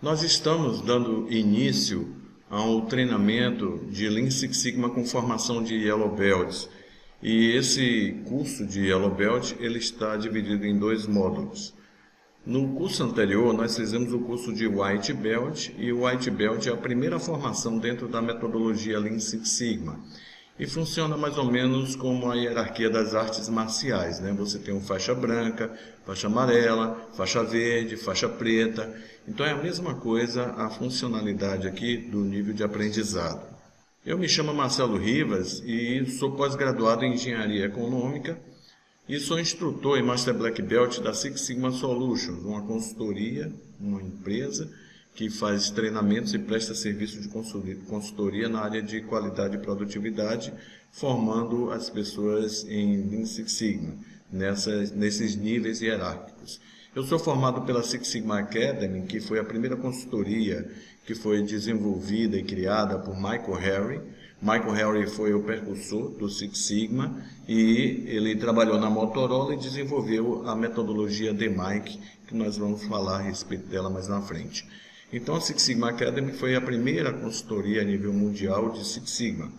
Nós estamos dando início ao treinamento de Lean Six Sigma com formação de Yellow Belts. E esse curso de Yellow Belt ele está dividido em 2 módulos. No curso anterior, nós fizemos o curso de White Belt, e o White Belt é a primeira formação dentro da metodologia Lean Six Sigma. E funciona mais ou menos como a hierarquia das artes marciais, né? Você tem o faixa branca, faixa amarela, faixa verde, faixa preta. Então é a mesma coisa a funcionalidade aqui do nível de aprendizado. Eu me chamo Marcelo Rivas e sou pós-graduado em Engenharia Econômica e sou instrutor e Master Black Belt da Six Sigma Solutions, uma consultoria, uma empresa que faz treinamentos e presta serviço de consultoria na área de qualidade e produtividade, formando as pessoas em Lean Six Sigma, nesses níveis hierárquicos. Eu sou formado pela Six Sigma Academy, que foi a primeira consultoria que foi desenvolvida e criada por Michael Harry. Michael Harry foi o precursor do Six Sigma e ele trabalhou na Motorola e desenvolveu a metodologia DMAIC, que nós vamos falar a respeito dela mais na frente. Então a Six Sigma Academy foi a primeira consultoria a nível mundial de Six Sigma.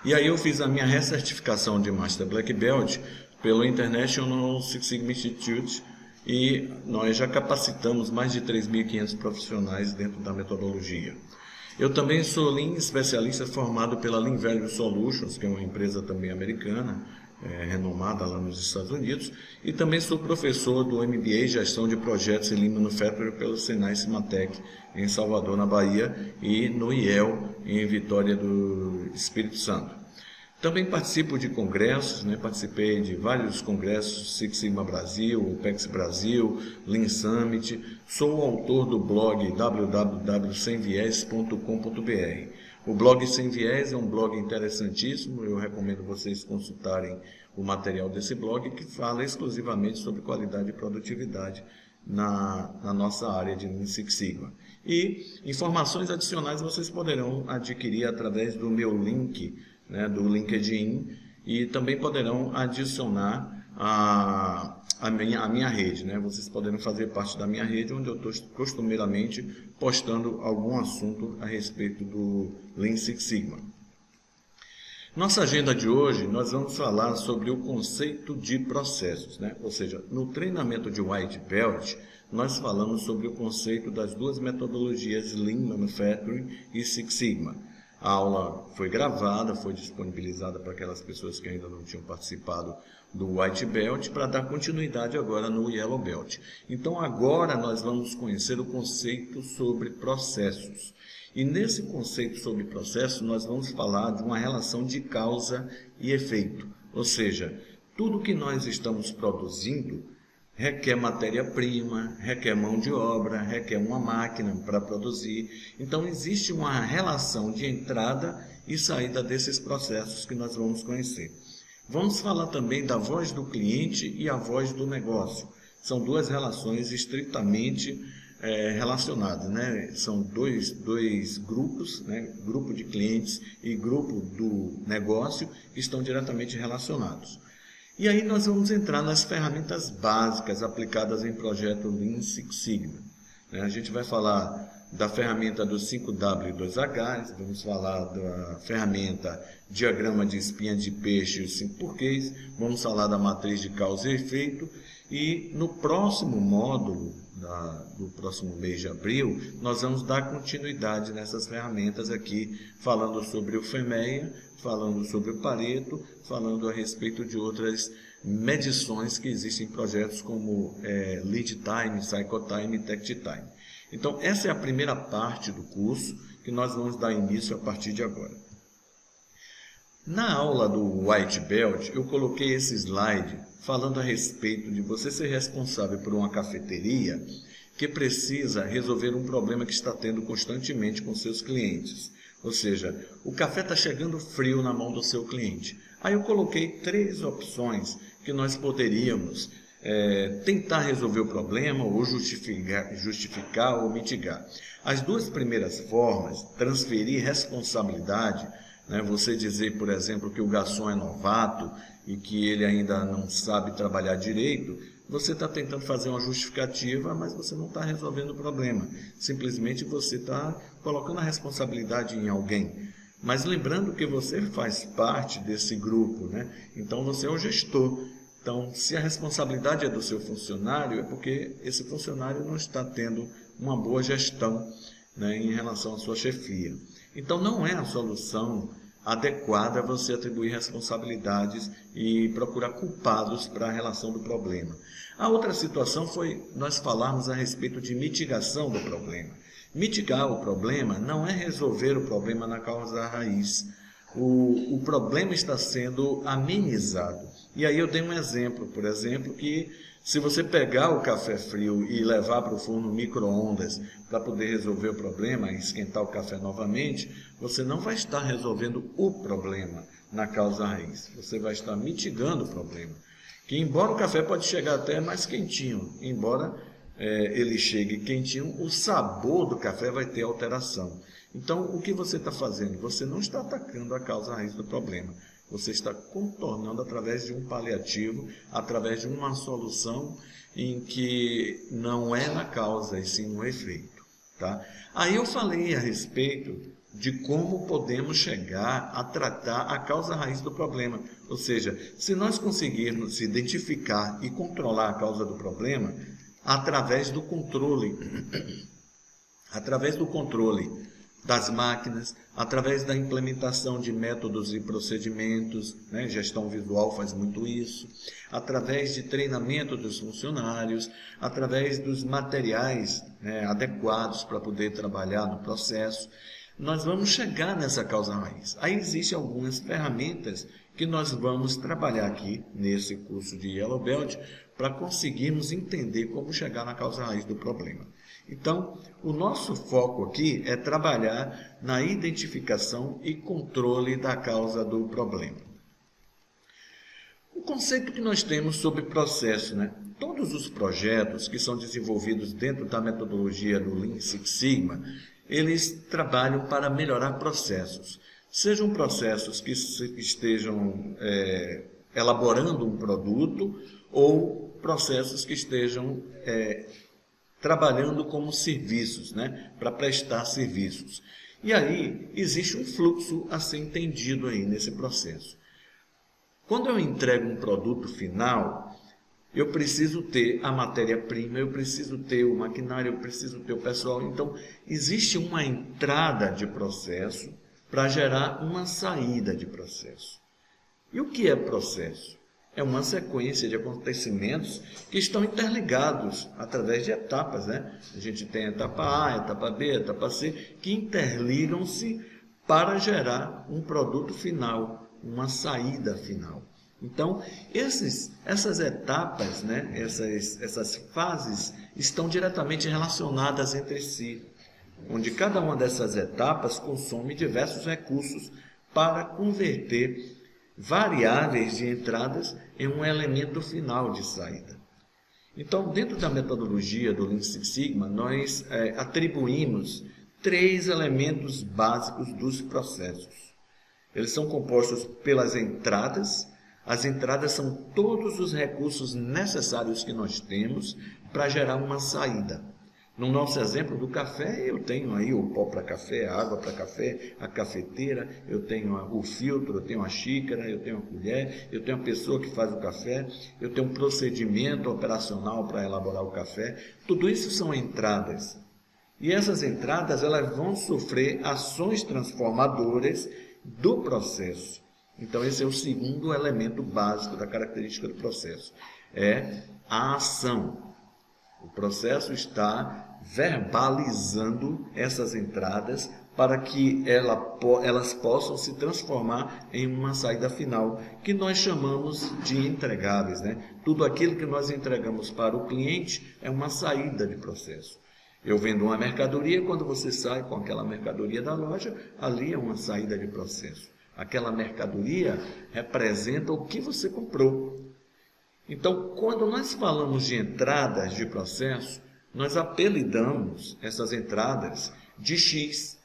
E aí eu fiz a minha recertificação de Master Black Belt pelo International Six Sigma Institute e nós já capacitamos mais de 3.500 profissionais dentro da metodologia. Eu também sou Lean especialista formado pela Lean Value Solutions, que é uma empresa também americana, renomada lá nos Estados Unidos, e também sou professor do MBA Gestão de Projetos em Lean Manufacturing pelo Senai Cimatec, em Salvador, na Bahia, e no IEL, em Vitória do Espírito Santo. Também participo de congressos, participei de vários congressos, Six Sigma Brasil, OPEX Brasil, Lean Summit. Sou o autor do blog www.semviés.com.br. O blog Sem Viés é um blog interessantíssimo, eu recomendo vocês consultarem o material desse blog, que fala exclusivamente sobre qualidade e produtividade na nossa área de Lean Six Sigma. E informações adicionais vocês poderão adquirir através do meu link, do LinkedIn, e também poderão adicionar a minha rede, Vocês poderão fazer parte da minha rede, onde eu estou costumeiramente postando algum assunto a respeito do Lean Six Sigma. Nossa agenda de hoje, nós vamos falar sobre o conceito de processos, Ou seja, no treinamento de White Belt, nós falamos sobre o conceito das 2 metodologias Lean Manufacturing e Six Sigma. A aula foi gravada, foi disponibilizada para aquelas pessoas que ainda não tinham participado do White Belt, para dar continuidade agora no Yellow Belt. Então agora nós vamos conhecer o conceito sobre processos. E nesse conceito sobre processos nós vamos falar de uma relação de causa e efeito. Ou seja, tudo que nós estamos produzindo requer matéria-prima, requer mão de obra, requer uma máquina para produzir. Então, existe uma relação de entrada e saída desses processos que nós vamos conhecer. Vamos falar também da voz do cliente e a voz do negócio. São 2 relações estritamente relacionadas, São dois grupos, grupo de clientes e grupo do negócio, que estão diretamente relacionados. E aí nós vamos entrar nas ferramentas básicas aplicadas em projeto Lean Six Sigma. A gente vai falar da ferramenta do 5W e 2H, vamos falar da ferramenta diagrama de espinha de peixe e os 5 porquês, vamos falar da matriz de causa e efeito, e no próximo módulo do próximo mês de abril, nós vamos dar continuidade nessas ferramentas aqui, falando sobre o FEMEA, falando sobre o Pareto, falando a respeito de outras medições que existem em projetos como Lead Time, Cycle Time e Takt Time. Então, essa é a primeira parte do curso que nós vamos dar início a partir de agora. Na aula do White Belt, eu coloquei esse slide falando a respeito de você ser responsável por uma cafeteria que precisa resolver um problema que está tendo constantemente com seus clientes. Ou seja, o café está chegando frio na mão do seu cliente. Aí eu coloquei 3 opções que nós poderíamos tentar resolver o problema ou justificar ou mitigar. As 2 primeiras formas, transferir responsabilidade, você dizer, por exemplo, que o garçom é novato e que ele ainda não sabe trabalhar direito, você está tentando fazer uma justificativa, mas você não está resolvendo o problema. Simplesmente você está colocando a responsabilidade em alguém. Mas lembrando que você faz parte desse grupo, né? Então você é o gestor. Então, se a responsabilidade é do seu funcionário, é porque esse funcionário não está tendo uma boa gestão, né, em relação à sua chefia. Então, não é a solução adequada você atribuir responsabilidades e procurar culpados para a relação do problema. A outra situação foi nós falarmos a respeito de mitigação do problema. Mitigar o problema não é resolver o problema na causa raiz. O problema está sendo amenizado. E aí eu dei um exemplo, por exemplo, que se você pegar o café frio e levar para o forno micro-ondas para poder resolver o problema e esquentar o café novamente, você não vai estar resolvendo o problema na causa raiz. Você vai estar mitigando o problema. Que embora o café pode chegar até mais quentinho, embora ele chegue quentinho, o sabor do café vai ter alteração. Então, o que você está fazendo? Você não está atacando a causa raiz do problema. Você está contornando através de um paliativo, através de uma solução em que não é na causa, e sim no efeito. Tá? Aí eu falei a respeito de como podemos chegar a tratar a causa raiz do problema. Ou seja, se nós conseguirmos identificar e controlar a causa do problema, através do controle das máquinas, através da implementação de métodos e procedimentos, né? Gestão visual faz muito isso, através de treinamento dos funcionários, através dos materiais, né, adequados para poder trabalhar no processo, nós vamos chegar nessa causa raiz. Aí existem algumas ferramentas que nós vamos trabalhar aqui nesse curso de Yellow Belt para conseguirmos entender como chegar na causa raiz do problema. Então, o nosso foco aqui é trabalhar na identificação e controle da causa do problema. O conceito que nós temos sobre processo, né? Todos os projetos que são desenvolvidos dentro da metodologia do Lean Six Sigma, eles trabalham para melhorar processos. Sejam processos que estejam elaborando um produto ou processos que estejam trabalhando como serviços, né, para prestar serviços. E aí existe um fluxo a ser entendido aí nesse processo. Quando eu entrego um produto final, eu preciso ter a matéria-prima, eu preciso ter o maquinário, eu preciso ter o pessoal. Então, existe uma entrada de processo para gerar uma saída de processo. E o que é processo? É uma sequência de acontecimentos que estão interligados através de etapas, né? A gente tem a etapa A, a etapa B, a etapa C, que interligam-se para gerar um produto final, uma saída final. Então, essas etapas, né? essas fases estão diretamente relacionadas entre si, onde cada uma dessas etapas consome diversos recursos para converter variáveis de entradas em um elemento final de saída. Então, dentro da metodologia do Lean Six Sigma, nós atribuímos 3 elementos básicos dos processos. Eles são compostos pelas entradas. As entradas são todos os recursos necessários que nós temos para gerar uma saída. No nosso exemplo do café, eu tenho aí o pó para café, a água para café, a cafeteira, eu tenho o filtro, eu tenho a xícara, eu tenho a colher, eu tenho a pessoa que faz o café, eu tenho um procedimento operacional para elaborar o café. Tudo isso são entradas. E essas entradas elas vão sofrer ações transformadoras do processo. Então, esse é o segundo elemento básico da característica do processo. É a ação. O processo está verbalizando essas entradas para que elas possam se transformar em uma saída final, que nós chamamos de entregáveis, né? Tudo aquilo que nós entregamos para o cliente é uma saída de processo. Eu vendo uma mercadoria, quando você sai com aquela mercadoria da loja, ali é uma saída de processo. Aquela mercadoria representa o que você comprou. Então, quando nós falamos de entradas de processo, nós apelidamos essas entradas de X.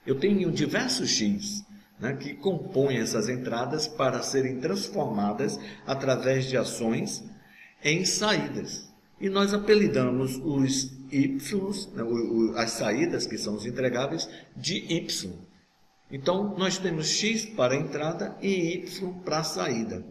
Eu tenho diversos X, né, que compõem essas entradas para serem transformadas através de ações em saídas. E nós apelidamos os Ys, né, as saídas, que são os entregáveis, de Y. Então, nós temos X para a entrada e Y para a saída.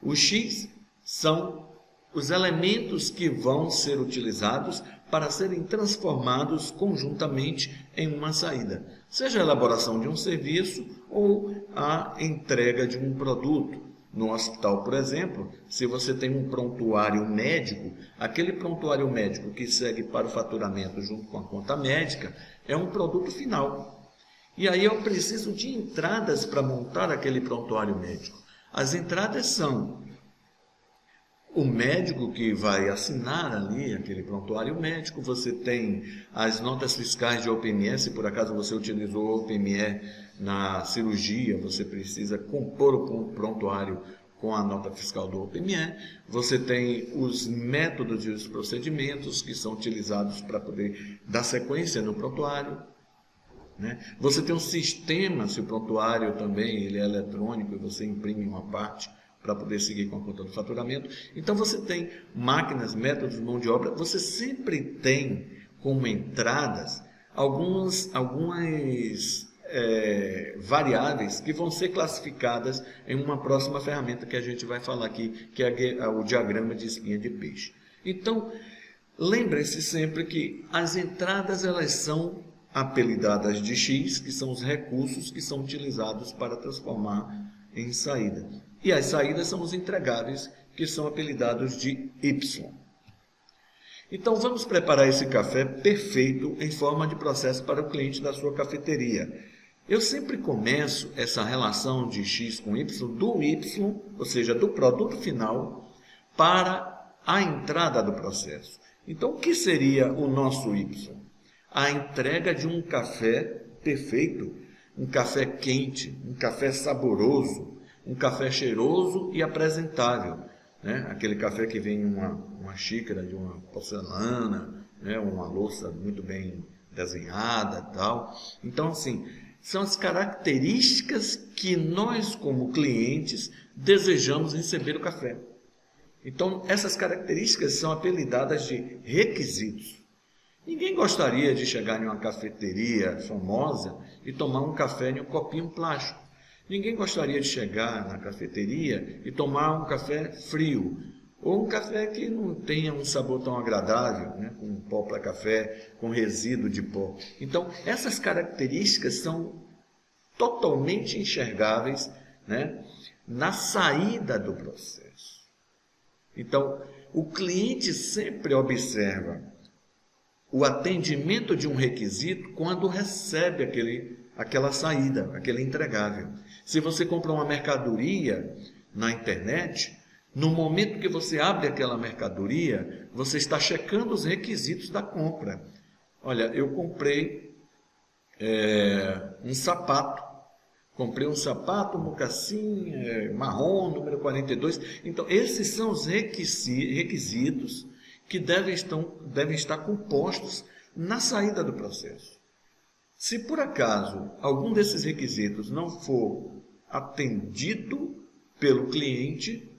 O X são os elementos que vão ser utilizados para serem transformados conjuntamente em uma saída, seja a elaboração de um serviço ou a entrega de um produto. No hospital, por exemplo, se você tem um prontuário médico, aquele prontuário médico que segue para o faturamento junto com a conta médica é um produto final. E aí eu preciso de entradas para montar aquele prontuário médico. As entradas são o médico que vai assinar ali aquele prontuário médico, você tem as notas fiscais de OPME, se por acaso você utilizou o OPME na cirurgia, você precisa compor o prontuário com a nota fiscal do OPME, você tem os métodos e os procedimentos que são utilizados para poder dar sequência no prontuário, né? Você tem um sistema, se o prontuário também ele é eletrônico e você imprime uma parte para poder seguir com a conta do faturamento. Então você tem máquinas, métodos, mão de obra, você sempre tem como entradas algumas variáveis que vão ser classificadas em uma próxima ferramenta que a gente vai falar aqui, que é o diagrama de espinha de peixe. Então, lembre-se sempre que as entradas elas são apelidadas de X, que são os recursos que são utilizados para transformar em saída. E as saídas são os entregáveis, que são apelidados de Y. Então, vamos preparar esse café perfeito em forma de processo para o cliente da sua cafeteria. Eu sempre começo essa relação de X com Y, do Y, ou seja, do produto final, para a entrada do processo. Então, o que seria o nosso Y? A entrega de um café perfeito, um café quente, um café saboroso, um café cheiroso e apresentável, né? Aquele café que vem em uma xícara de uma porcelana, né? Uma louça muito bem desenhada e tal. Então, assim, são as características que nós, como clientes, desejamos receber o café. Então, essas características são apelidadas de requisitos. Ninguém gostaria de chegar em uma cafeteria famosa e tomar um café em um copinho plástico. Ninguém gostaria de chegar na cafeteria e tomar um café frio, ou um café que não tenha um sabor tão agradável, né? Com pó para café, com resíduo de pó. Então, essas características são totalmente enxergáveis, né? Na saída do processo. Então, o cliente sempre observa o atendimento de um requisito quando recebe aquela saída, aquele entregável. Se você compra uma mercadoria na internet, no momento que você abre aquela mercadoria, você está checando os requisitos da compra. Olha, eu comprei um sapato. Comprei um sapato, mocassim, marrom, número 42. Então, esses são os requisitos que devem estar compostos na saída do processo. Se por acaso algum desses requisitos não for atendido pelo cliente,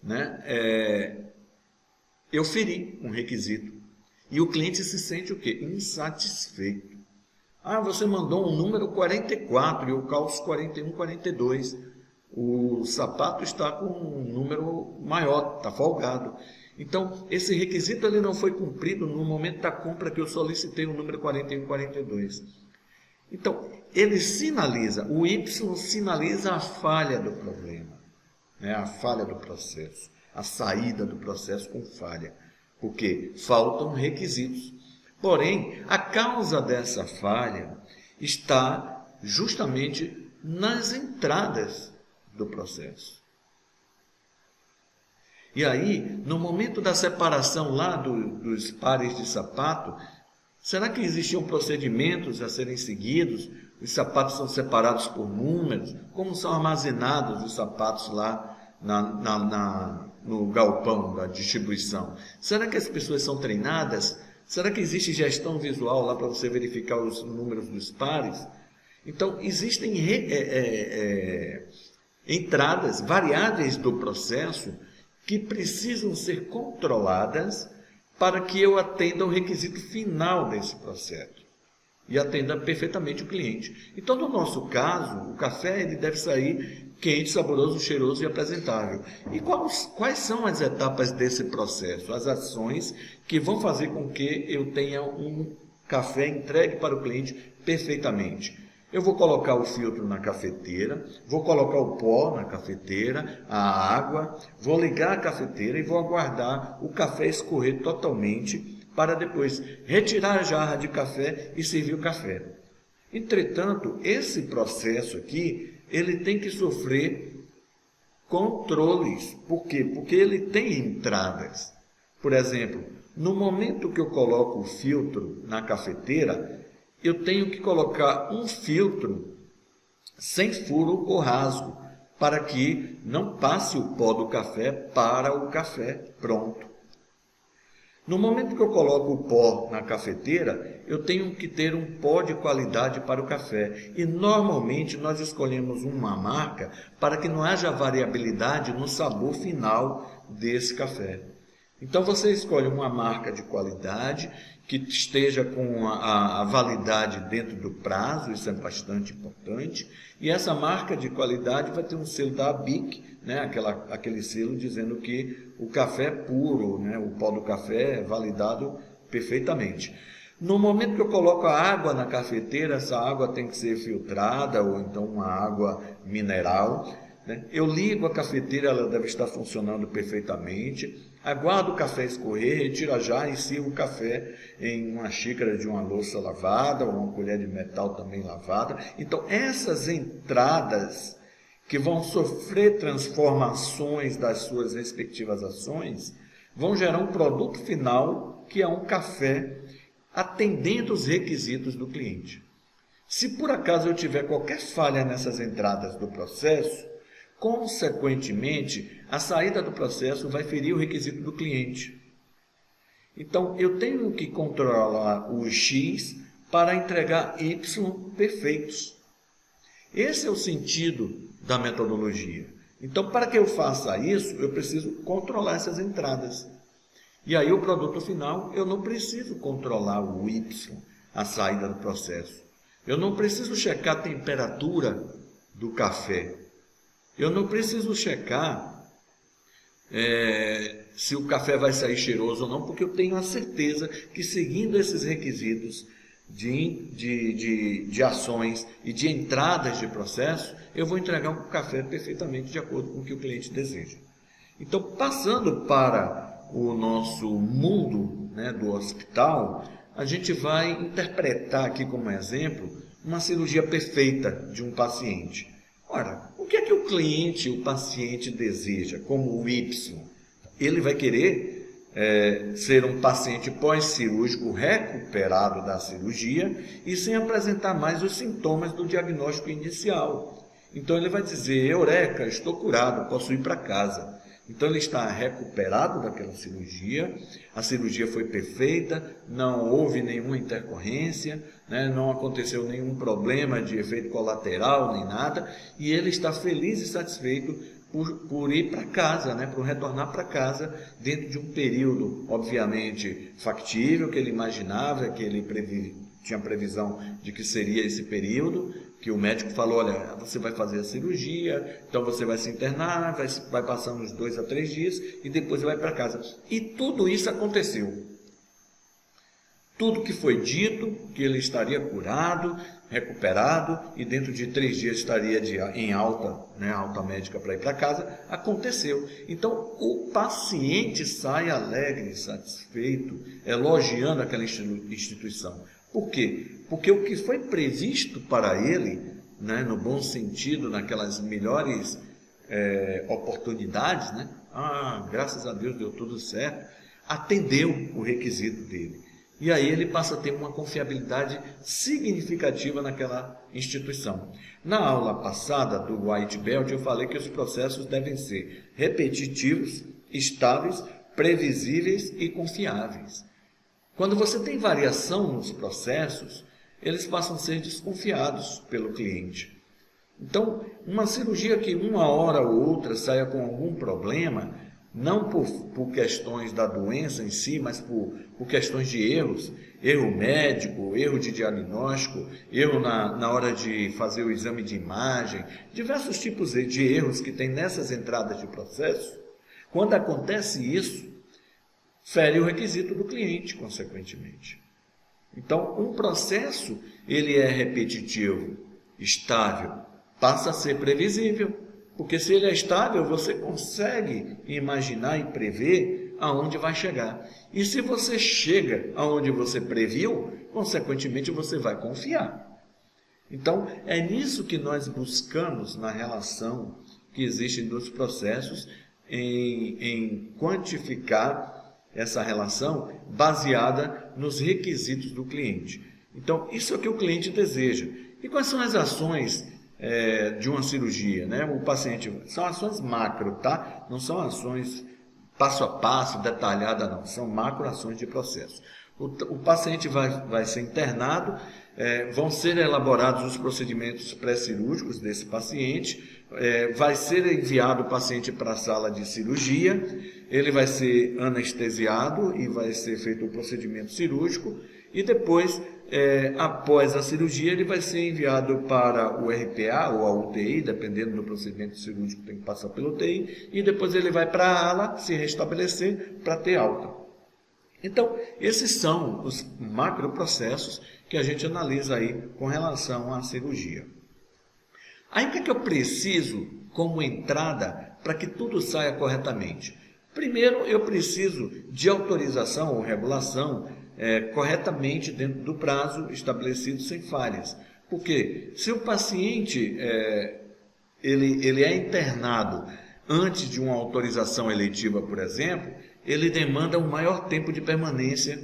né, eu feri um requisito. E o cliente se sente o quê? Insatisfeito. Ah, você mandou um número 44 e eu calço 41, 42. O sapato está com um número maior, está folgado. Então, esse requisito ele não foi cumprido no momento da compra que eu solicitei o número 41, 42. Então, ele sinaliza, o Y sinaliza a falha do problema, né? A falha do processo, a saída do processo com falha, porque faltam requisitos. Porém, a causa dessa falha está justamente nas entradas do processo. E aí, no momento da separação lá dos pares de sapato, será que existiam procedimentos a serem seguidos? Os sapatos são separados por números? Como são armazenados os sapatos lá no galpão da distribuição? Será que as pessoas são treinadas? Será que existe gestão visual lá para você verificar os números dos pares? Então, existem entradas, variáveis do processo que precisam ser controladas para que eu atenda ao requisito final desse processo e atenda perfeitamente o cliente. Então, no nosso caso, o café ele deve sair quente, saboroso, cheiroso e apresentável. E quais são as etapas desse processo? As ações que vão fazer com que eu tenha um café entregue para o cliente perfeitamente. Eu vou colocar o filtro na cafeteira, vou colocar o pó na cafeteira, a água, vou ligar a cafeteira e vou aguardar o café escorrer totalmente para depois retirar a jarra de café e servir o café. Entretanto, esse processo aqui, ele tem que sofrer controles. Por quê? Porque ele tem entradas. Por exemplo, no momento que eu coloco o filtro na cafeteira, eu tenho que colocar um filtro sem furo ou rasgo, para que não passe o pó do café para o café pronto. No momento que eu coloco o pó na cafeteira, eu tenho que ter um pó de qualidade para o café. E normalmente nós escolhemos uma marca para que não haja variabilidade no sabor final desse café. Então você escolhe uma marca de qualidade que esteja com a validade dentro do prazo, isso é bastante importante, e essa marca de qualidade vai ter um selo da ABIC, né, aquele selo dizendo que o café é puro, né, o pó do café é validado perfeitamente. No momento que eu coloco a água na cafeteira, essa água tem que ser filtrada ou então uma água mineral, né? Eu ligo a cafeteira, ela deve estar funcionando perfeitamente. Aguardo o café escorrer, retiro a jarra e sirvo o café em uma xícara de uma louça lavada ou uma colher de metal também lavada. Então, essas entradas que vão sofrer transformações das suas respectivas ações vão gerar um produto final que é um café atendendo os requisitos do cliente. Se por acaso eu tiver qualquer falha nessas entradas do processo, consequentemente, a saída do processo vai ferir o requisito do cliente. Então, eu tenho que controlar o X para entregar Y perfeitos. Esse é o sentido da metodologia. Então, para que eu faça isso, eu preciso controlar essas entradas. E aí, o produto final, eu não preciso controlar o Y, a saída do processo. Eu não preciso checar a temperatura do café. Eu não preciso checar se o café vai sair cheiroso ou não, porque eu tenho a certeza que seguindo esses requisitos de ações e de entradas de processo, eu vou entregar um café perfeitamente de acordo com o que o cliente deseja. Então, passando para o nosso mundo, né, do hospital, a gente vai interpretar aqui como exemplo uma cirurgia perfeita de um paciente. Ora, o que é que o cliente, o paciente deseja como o Y? Ele vai querer ser um paciente pós-cirúrgico recuperado da cirurgia e sem apresentar mais os sintomas do diagnóstico inicial. Então ele vai dizer, eureka, estou curado, posso ir para casa. Então ele está recuperado daquela cirurgia, a cirurgia foi perfeita, não houve nenhuma intercorrência, né, não aconteceu nenhum problema de efeito colateral, nem nada, e ele está feliz e satisfeito por ir para casa, né, por retornar para casa dentro de um período, obviamente, factível, que ele imaginava, que ele tinha previsão de que seria esse período, que o médico falou, olha, você vai fazer a cirurgia, então você vai se internar, vai passar uns 2 a 3 dias e depois vai para casa. E tudo isso aconteceu. Tudo que foi dito, que ele estaria curado, recuperado e dentro de 3 dias estaria em alta, né, alta médica para ir para casa, aconteceu. Então, o paciente sai alegre, satisfeito, elogiando aquela instituição. Por quê? Porque o que foi previsto para ele, né, no bom sentido, naquelas melhores oportunidades, né? Graças a Deus deu tudo certo, atendeu o requisito dele. E aí ele passa a ter uma confiabilidade significativa naquela instituição. Na aula passada do White Belt, eu falei que os processos devem ser repetitivos, estáveis, previsíveis e confiáveis. Quando você tem variação nos processos, eles passam a ser desconfiados pelo cliente. Então, uma cirurgia que uma hora ou outra saia com algum problema, não por questões da doença em si, mas por questões de erros, erro médico, erro de diagnóstico, erro na hora de fazer o exame de imagem, diversos tipos de erros que tem nessas entradas de processo. Quando acontece isso, fere o requisito do cliente, consequentemente. Então, um processo, ele é repetitivo, estável, passa a ser previsível. Porque se ele é estável, você consegue imaginar e prever aonde vai chegar. E se você chega aonde você previu, consequentemente você vai confiar. Então, é nisso que nós buscamos na relação que existe dos processos, em quantificar essa relação baseada nos requisitos do cliente. Então, isso é o que o cliente deseja. E quais são as ações de uma cirurgia, né? O paciente, são ações macro, tá? Não são ações passo a passo, detalhada, não. São macro ações de processo. O paciente vai ser internado, vão ser elaborados os procedimentos pré-cirúrgicos desse paciente, vai ser enviado o paciente para a sala de cirurgia, ele vai ser anestesiado e vai ser feito o procedimento cirúrgico, e depois, após a cirurgia, ele vai ser enviado para o RPA ou a UTI, dependendo do procedimento cirúrgico, tem que passar pela UTI, e depois ele vai para a ala se restabelecer para ter alta. Então, esses são os macroprocessos que a gente analisa aí com relação à cirurgia. Aí, o que é que eu preciso como entrada para que tudo saia corretamente? Primeiro, eu preciso de autorização ou regulação corretamente dentro do prazo estabelecido sem falhas. Porque se o paciente ele é internado antes de uma autorização eletiva, por exemplo, ele demanda um maior tempo de permanência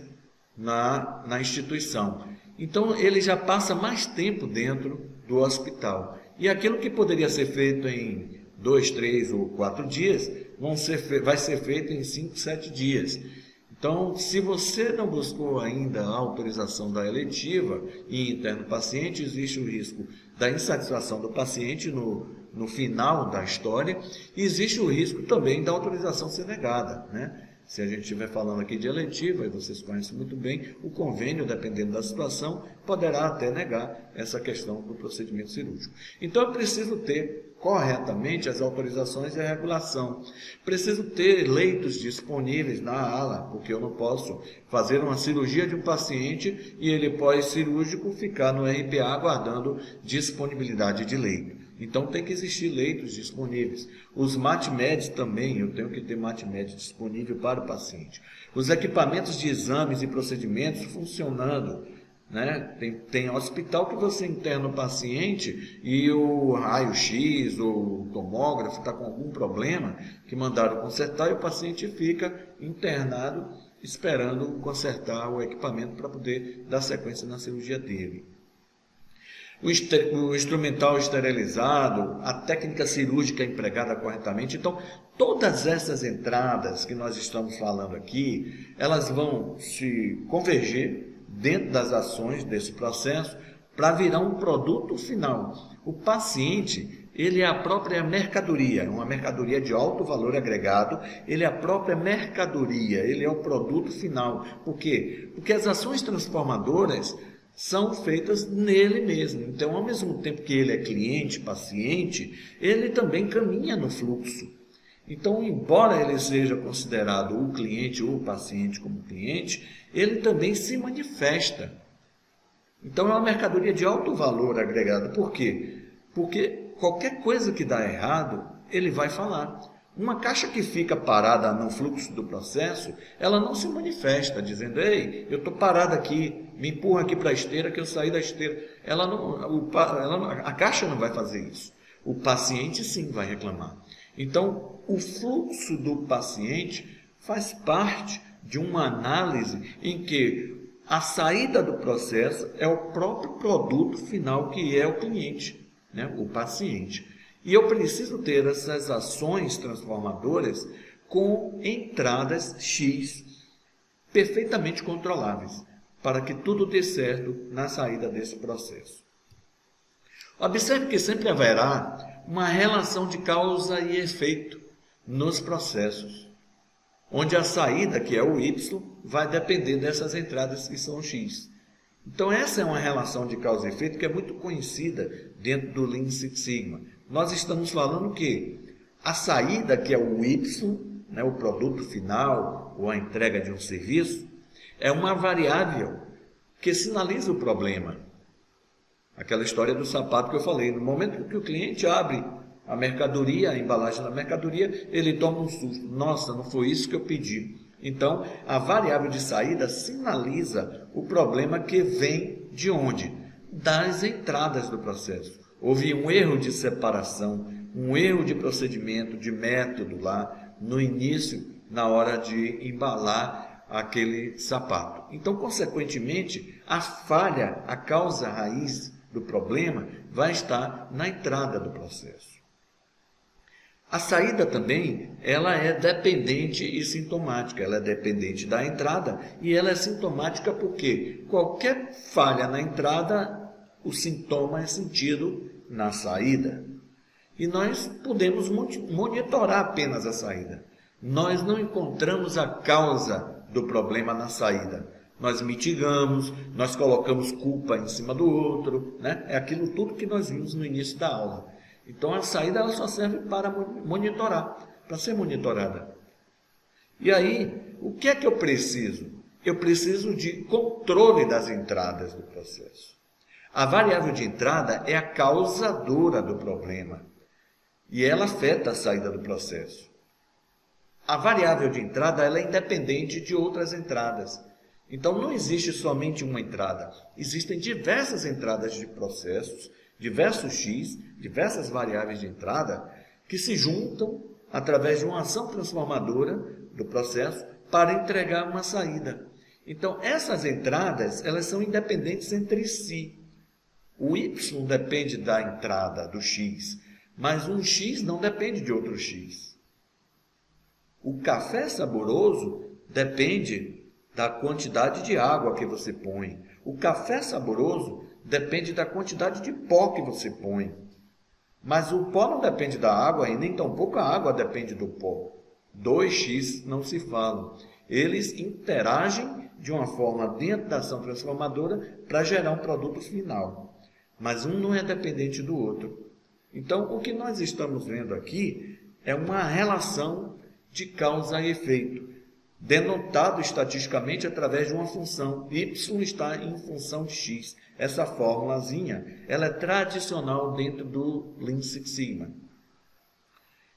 na instituição. Então, ele já passa mais tempo dentro do hospital. E aquilo que poderia ser feito em 2, 3 ou 4 dias, vai ser feito em 5, 7 dias. Então, se você não buscou ainda a autorização da eletiva e interna do paciente, existe o risco da insatisfação do paciente no final da história, e existe o risco também da autorização ser negada, né? Se a gente estiver falando aqui de eletiva, e vocês conhecem muito bem, o convênio, dependendo da situação, poderá até negar essa questão do procedimento cirúrgico. Então, eu preciso ter corretamente as autorizações e a regulação. Preciso ter leitos disponíveis na ala, porque eu não posso fazer uma cirurgia de um paciente e ele pós-cirúrgico ficar no RPA aguardando disponibilidade de leito. Então, tem que existir leitos disponíveis. Os MATMED também, eu tenho que ter MATMED disponível para o paciente. Os equipamentos de exames e procedimentos funcionando, né? Tem hospital que você interna o paciente e o raio-x ou o tomógrafo está com algum problema que mandaram consertar e o paciente fica internado esperando consertar o equipamento para poder dar sequência na cirurgia dele. O instrumental esterilizado, a técnica cirúrgica empregada corretamente. Então, todas essas entradas que nós estamos falando aqui, elas vão se converger dentro das ações desse processo para virar um produto final. O paciente, ele é a própria mercadoria, uma mercadoria de alto valor agregado, ele é a própria mercadoria, ele é o produto final. Por quê? Porque as ações transformadoras são feitas nele mesmo. Então, ao mesmo tempo que ele é cliente, paciente, ele também caminha no fluxo. Então, embora ele seja considerado o cliente ou o paciente como cliente, ele também se manifesta. Então, é uma mercadoria de alto valor agregado. Por quê? Porque qualquer coisa que dá errado, ele vai falar. Uma caixa que fica parada no fluxo do processo, ela não se manifesta dizendo: ei, eu estou parado aqui, me empurra aqui para a esteira que eu saí da esteira. A caixa não vai fazer isso. O paciente sim vai reclamar. Então, o fluxo do paciente faz parte de uma análise em que a saída do processo é o próprio produto final que é o cliente, né? O paciente. E eu preciso ter essas ações transformadoras com entradas X perfeitamente controláveis, para que tudo dê certo na saída desse processo. Observe que sempre haverá uma relação de causa e efeito nos processos. onde a saída, que é o Y, vai depender dessas entradas que são X. Então, essa é uma relação de causa e efeito que é muito conhecida dentro do Lean Six Sigma. Nós estamos falando que a saída, que é o Y, né, o produto final ou a entrega de um serviço, é uma variável que sinaliza o problema. Aquela história do sapato que eu falei. No momento que o cliente abre a mercadoria, a embalagem da mercadoria, ele toma um susto. Nossa, não foi isso que eu pedi. Então, a variável de saída sinaliza o problema que vem de onde? Das entradas do processo. Houve um erro de separação, um erro de procedimento, de método lá no início, na hora de embalar aquele sapato. Então, consequentemente, a falha, a causa raiz do problema vai estar na entrada do processo. A saída também, ela é dependente e sintomática. Ela é dependente da entrada e ela é sintomática porque qualquer falha na entrada, o sintoma é sentido na saída. E nós podemos monitorar apenas a saída. Nós não encontramos a causa do problema na saída. Nós mitigamos, nós colocamos culpa em cima do outro, né? É aquilo tudo que nós vimos no início da aula. Então, a saída ela só serve para monitorar, para ser monitorada. E aí, o que é que eu preciso? Eu preciso de controle das entradas do processo. A variável de entrada é a causadora do problema e ela afeta a saída do processo. A variável de entrada ela é independente de outras entradas. Então, não existe somente uma entrada. Existem diversas entradas de processos, diversos X, diversas variáveis de entrada, que se juntam através de uma ação transformadora do processo para entregar uma saída. Então, essas entradas, elas são independentes entre si. O Y depende da entrada do X, mas um X não depende de outro X. O café saboroso depende da quantidade de água que você põe. O café saboroso depende da quantidade de pó que você põe. Mas o pó não depende da água e nem tampouco a água depende do pó. 2x não se falam. Eles interagem de uma forma dentro da ação transformadora para gerar um produto final. Mas um não é dependente do outro. Então, o que nós estamos vendo aqui é uma relação de causa e efeito, denotado estatisticamente através de uma função. Y está em função de x. Essa formulazinha, ela é tradicional dentro do Lean Six Sigma.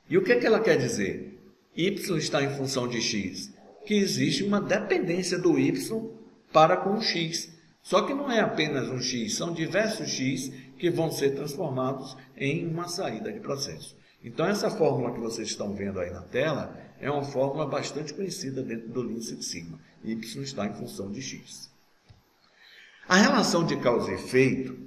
E o que é que ela quer dizer? Y está em função de x. Que existe uma dependência do y para com o x. Só que não é apenas um x, são diversos x que vão ser transformados em uma saída de processo. Então, essa fórmula que vocês estão vendo aí na tela é uma fórmula bastante conhecida dentro do Lean Six Sigma. Y está em função de x. A relação de causa e efeito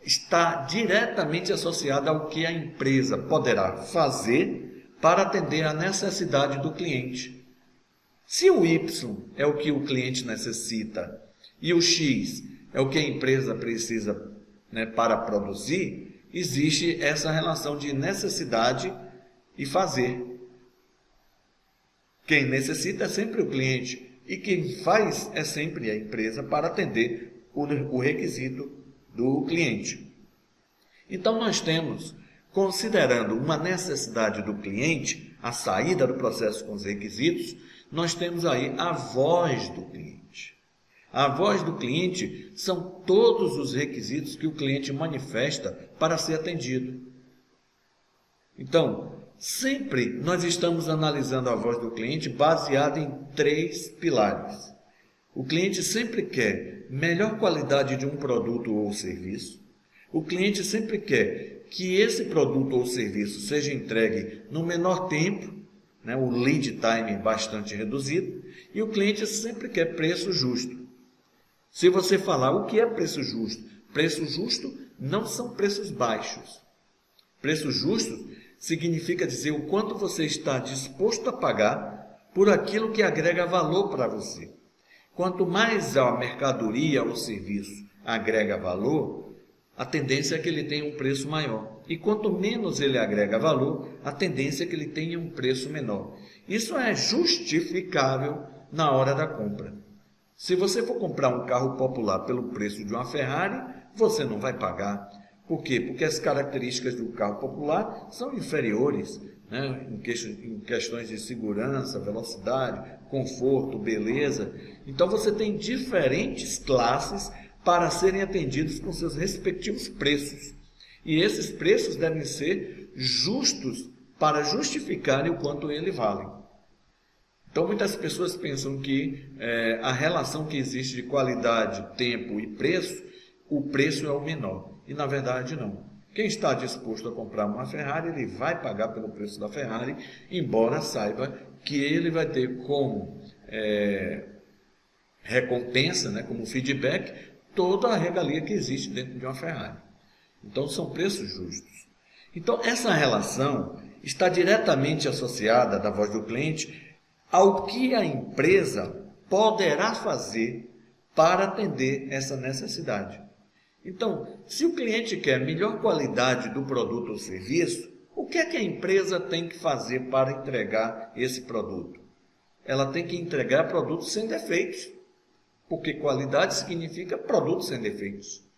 está diretamente associada ao que a empresa poderá fazer para atender à necessidade do cliente. Se o Y é o que o cliente necessita e o X é o que a empresa precisa, né, para produzir, existe essa relação de necessidade e fazer. Quem necessita é sempre o cliente e quem faz é sempre a empresa para atender o requisito do cliente. Então, nós temos, considerando uma necessidade do cliente, a saída do processo com os requisitos, nós temos aí a voz do cliente. A voz do cliente são todos os requisitos que o cliente manifesta para ser atendido. Então, sempre nós estamos analisando a voz do cliente baseada em 3 pilares. O cliente sempre quer melhor qualidade de um produto ou serviço. O cliente sempre quer que esse produto ou serviço seja entregue no menor tempo, né, o lead time bastante reduzido. E o cliente sempre quer preço justo. Se você falar o que é preço justo não são preços baixos. Preço justo significa dizer o quanto você está disposto a pagar por aquilo que agrega valor para você. Quanto mais a mercadoria ou serviço agrega valor, a tendência é que ele tenha um preço maior. E quanto menos ele agrega valor, a tendência é que ele tenha um preço menor. Isso é justificável na hora da compra. Se você for comprar um carro popular pelo preço de uma Ferrari, você não vai pagar. Por quê? Porque as características do carro popular são inferiores, né? Em questões de segurança, velocidade, conforto, beleza. Então você tem diferentes classes para serem atendidos com seus respectivos preços. E esses preços devem ser justos para justificarem o quanto ele vale. Então, muitas pessoas pensam que a relação que existe de qualidade, tempo e preço, o preço é o menor. E, na verdade, não. Quem está disposto a comprar uma Ferrari, ele vai pagar pelo preço da Ferrari, embora saiba que ele vai ter como recompensa, né, como feedback, toda a regalia que existe dentro de uma Ferrari. Então, são preços justos. Então, essa relação está diretamente associada, da voz do cliente, ao que a empresa poderá fazer para atender essa necessidade. Então, se o cliente quer melhor qualidade do produto ou serviço, o que é que a empresa tem que fazer para entregar esse produto? Ela tem que entregar produtos sem defeitos, porque qualidade significa produtos sem defeitos.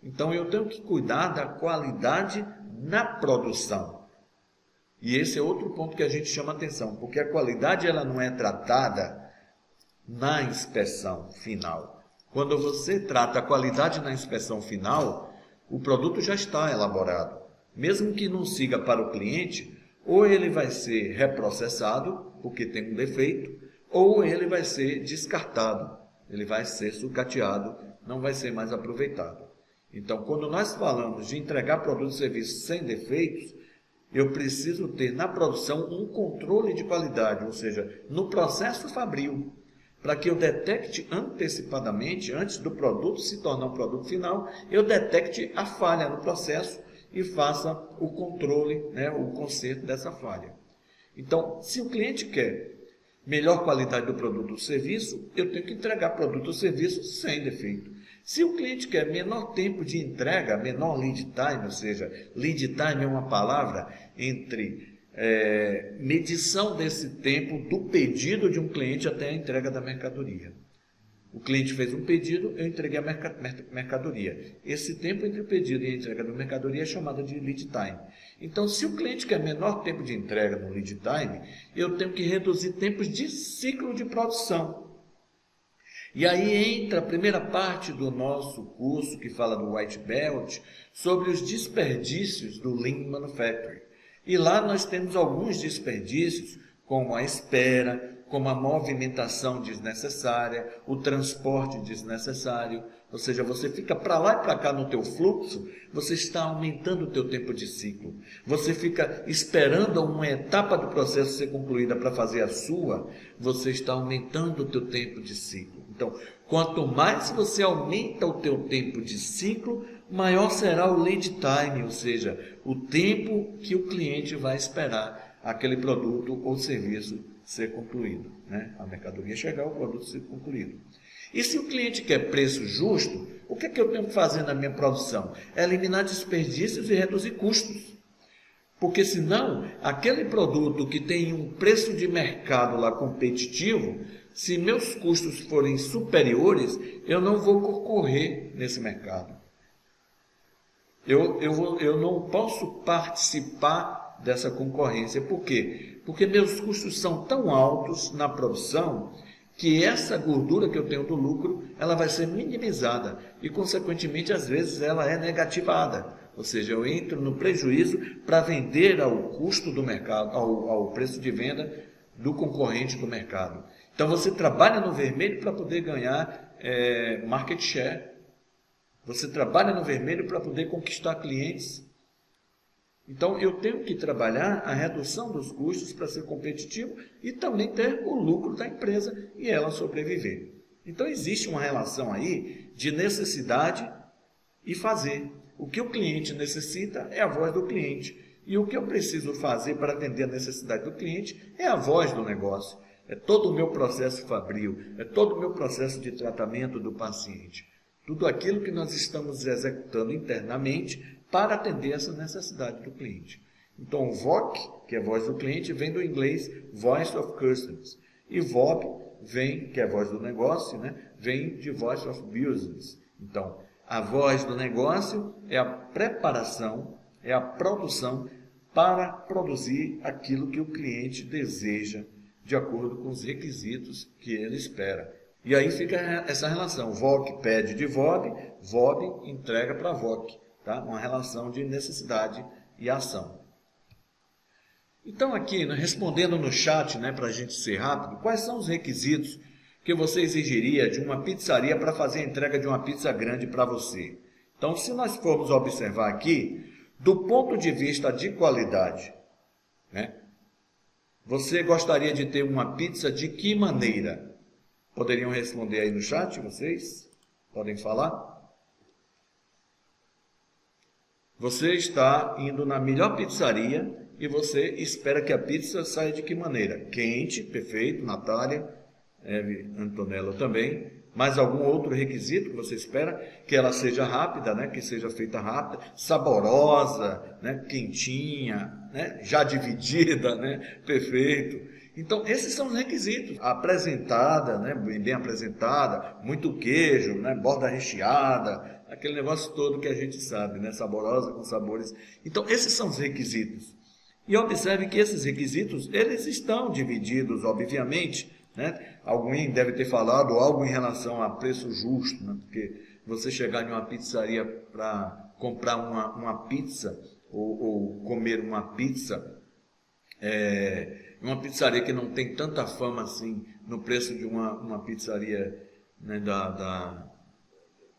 Então, eu tenho que cuidar da qualidade na produção. E esse é outro ponto que a gente chama atenção, porque a qualidade ela não é tratada na inspeção final. Quando você trata a qualidade na inspeção final, o produto já está elaborado. Mesmo que não siga para o cliente, ou ele vai ser reprocessado, porque tem um defeito, ou ele vai ser descartado, ele vai ser sucateado, não vai ser mais aproveitado. Então, quando nós falamos de entregar produtos e serviços sem defeitos, eu preciso ter na produção um controle de qualidade, ou seja, no processo fabril, para que eu detecte antecipadamente, antes do produto se tornar um produto final, eu detecte a falha no processo e faça o controle, né, o conserto dessa falha. Então, se o cliente quer melhor qualidade do produto ou serviço, eu tenho que entregar produto ou serviço sem defeito. Se o cliente quer menor tempo de entrega, menor lead time, ou seja, lead time é uma palavra entre medição desse tempo do pedido de um cliente até a entrega da mercadoria. O cliente fez um pedido, eu entreguei a mercadoria. Esse tempo entre o pedido e a entrega da mercadoria é chamado de lead time. Então, se o cliente quer menor tempo de entrega no lead time, eu tenho que reduzir tempos de ciclo de produção. E aí entra a primeira parte do nosso curso, que fala do White Belt, sobre os desperdícios do Lean Manufacturing. E lá nós temos alguns desperdícios, como a espera, como a movimentação desnecessária, o transporte desnecessário. Ou seja, você fica para lá e para cá no teu fluxo, você está aumentando o teu tempo de ciclo. Você fica esperando uma etapa do processo ser concluída para fazer a sua, você está aumentando o teu tempo de ciclo. Então, quanto mais você aumenta o teu tempo de ciclo, maior será o lead time, ou seja, o tempo que o cliente vai esperar aquele produto ou serviço ser concluído, né? A mercadoria chegar, o produto ser concluído. E se o cliente quer preço justo, o que é que eu tenho que fazer na minha produção? É eliminar desperdícios e reduzir custos. Porque senão, aquele produto que tem um preço de mercado lá competitivo, se meus custos forem superiores, eu não vou concorrer nesse mercado. Eu não posso participar dessa concorrência. Por quê? Porque meus custos são tão altos na produção que essa gordura que eu tenho do lucro, ela vai ser minimizada e, consequentemente, às vezes ela é negativada. Ou seja, eu entro no prejuízo para vender ao custo do mercado, ao preço de venda do concorrente do mercado. Então, você trabalha no vermelho para poder ganhar market share. Você trabalha no vermelho para poder conquistar clientes. Então, eu tenho que trabalhar a redução dos custos para ser competitivo e também ter o lucro da empresa e ela sobreviver. Então, existe uma relação aí de necessidade e fazer. O que o cliente necessita é a voz do cliente. E o que eu preciso fazer para atender a necessidade do cliente é a voz do negócio. É todo o meu processo fabril, é todo o meu processo de tratamento do paciente. Tudo aquilo que nós estamos executando internamente para atender essa necessidade do cliente. Então, o VOC, que é voz do cliente, vem do inglês Voice of Customers. E VOB vem, que é voz do negócio, né? Vem de Voice of Business. Então, a voz do negócio é a preparação, é a produção para produzir aquilo que o cliente deseja, de acordo com os requisitos que ele espera. E aí fica essa relação, VOC pede de VOB, VOB entrega para VOC, tá? Uma relação de necessidade e ação. Então aqui, né, respondendo no chat, né, para a gente ser rápido, quais são os requisitos que você exigiria de uma pizzaria para fazer a entrega de uma pizza grande para você? Então, se nós formos observar aqui, do ponto de vista de qualidade, né, você gostaria de ter uma pizza de que maneira? Poderiam responder aí no chat, vocês? Podem falar? Você está indo na melhor pizzaria e você espera que a pizza saia de que maneira? Quente, perfeito, Natália, Eve Antonello também. Mais algum outro requisito que você espera? Que ela seja rápida, né? Que seja feita rápida, saborosa, né? Quentinha, né? Já dividida, né? Perfeito. Então, esses são os requisitos. Apresentada, né? Bem apresentada, muito queijo, né? Borda recheada, aquele negócio todo que a gente sabe, né? Saborosa, com sabores. Então, esses são os requisitos. E observe que esses requisitos, eles estão divididos, obviamente, né? Alguém deve ter falado algo em relação a preço justo, né? Porque você chegar em uma pizzaria para comprar uma pizza ou comer uma pizza, uma pizzaria que não tem tanta fama assim no preço de uma pizzaria, né,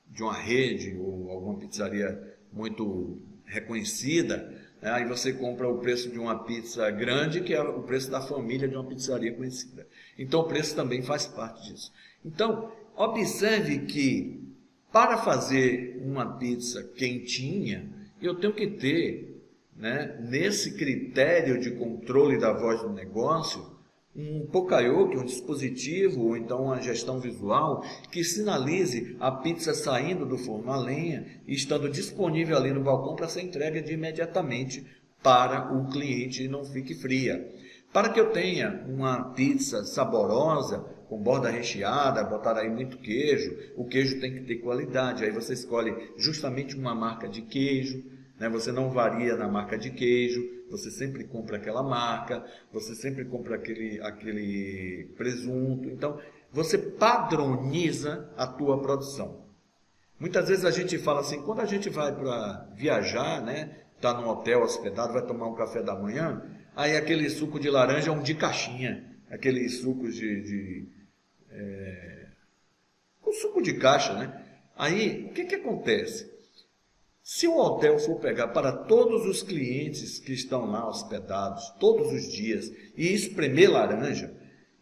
de uma rede ou alguma pizzaria muito reconhecida, né, aí você compra o preço de uma pizza grande, que é o preço da família de uma pizzaria conhecida. Então o preço também faz parte disso. Então, observe que para fazer uma pizza quentinha, eu tenho que ter, né, nesse critério de controle da voz do negócio, um Poka-Yoke, um dispositivo, ou então uma gestão visual que sinalize a pizza saindo do forno a lenha e estando disponível ali no balcão para ser entregue de imediatamente para o cliente e não fique fria. Para que eu tenha uma pizza saborosa, com borda recheada, botar aí muito queijo, o queijo tem que ter qualidade, aí você escolhe justamente uma marca de queijo, né? Você não varia na marca de queijo, você sempre compra aquela marca, você sempre compra aquele presunto. Então, você padroniza a tua produção. Muitas vezes a gente fala assim, quando a gente vai para viajar, né, tá num hotel hospedado, vai tomar um café da manhã, aí aquele suco de laranja é um de caixinha, aqueles sucos com suco de caixa, né? Aí, o que acontece? Se o hotel for pegar para todos os clientes que estão lá hospedados, todos os dias, e espremer laranja,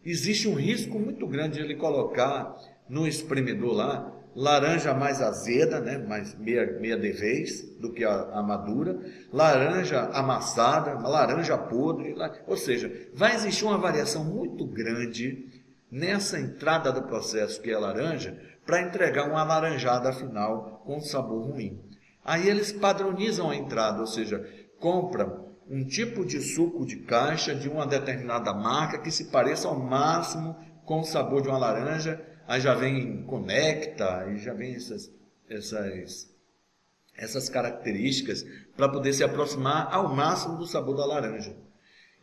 existe um risco muito grande de ele colocar no espremedor lá, laranja mais azeda, né? Mais meia de vez do que a madura, laranja amassada, laranja podre, ou seja, vai existir uma variação muito grande nessa entrada do processo que é laranja, para entregar uma laranjada final com sabor ruim. Aí eles padronizam a entrada, ou seja, compram um tipo de suco de caixa de uma determinada marca que se pareça ao máximo com o sabor de uma laranja. Aí já vem conecta, aí já vem essas características para poder se aproximar ao máximo do sabor da laranja.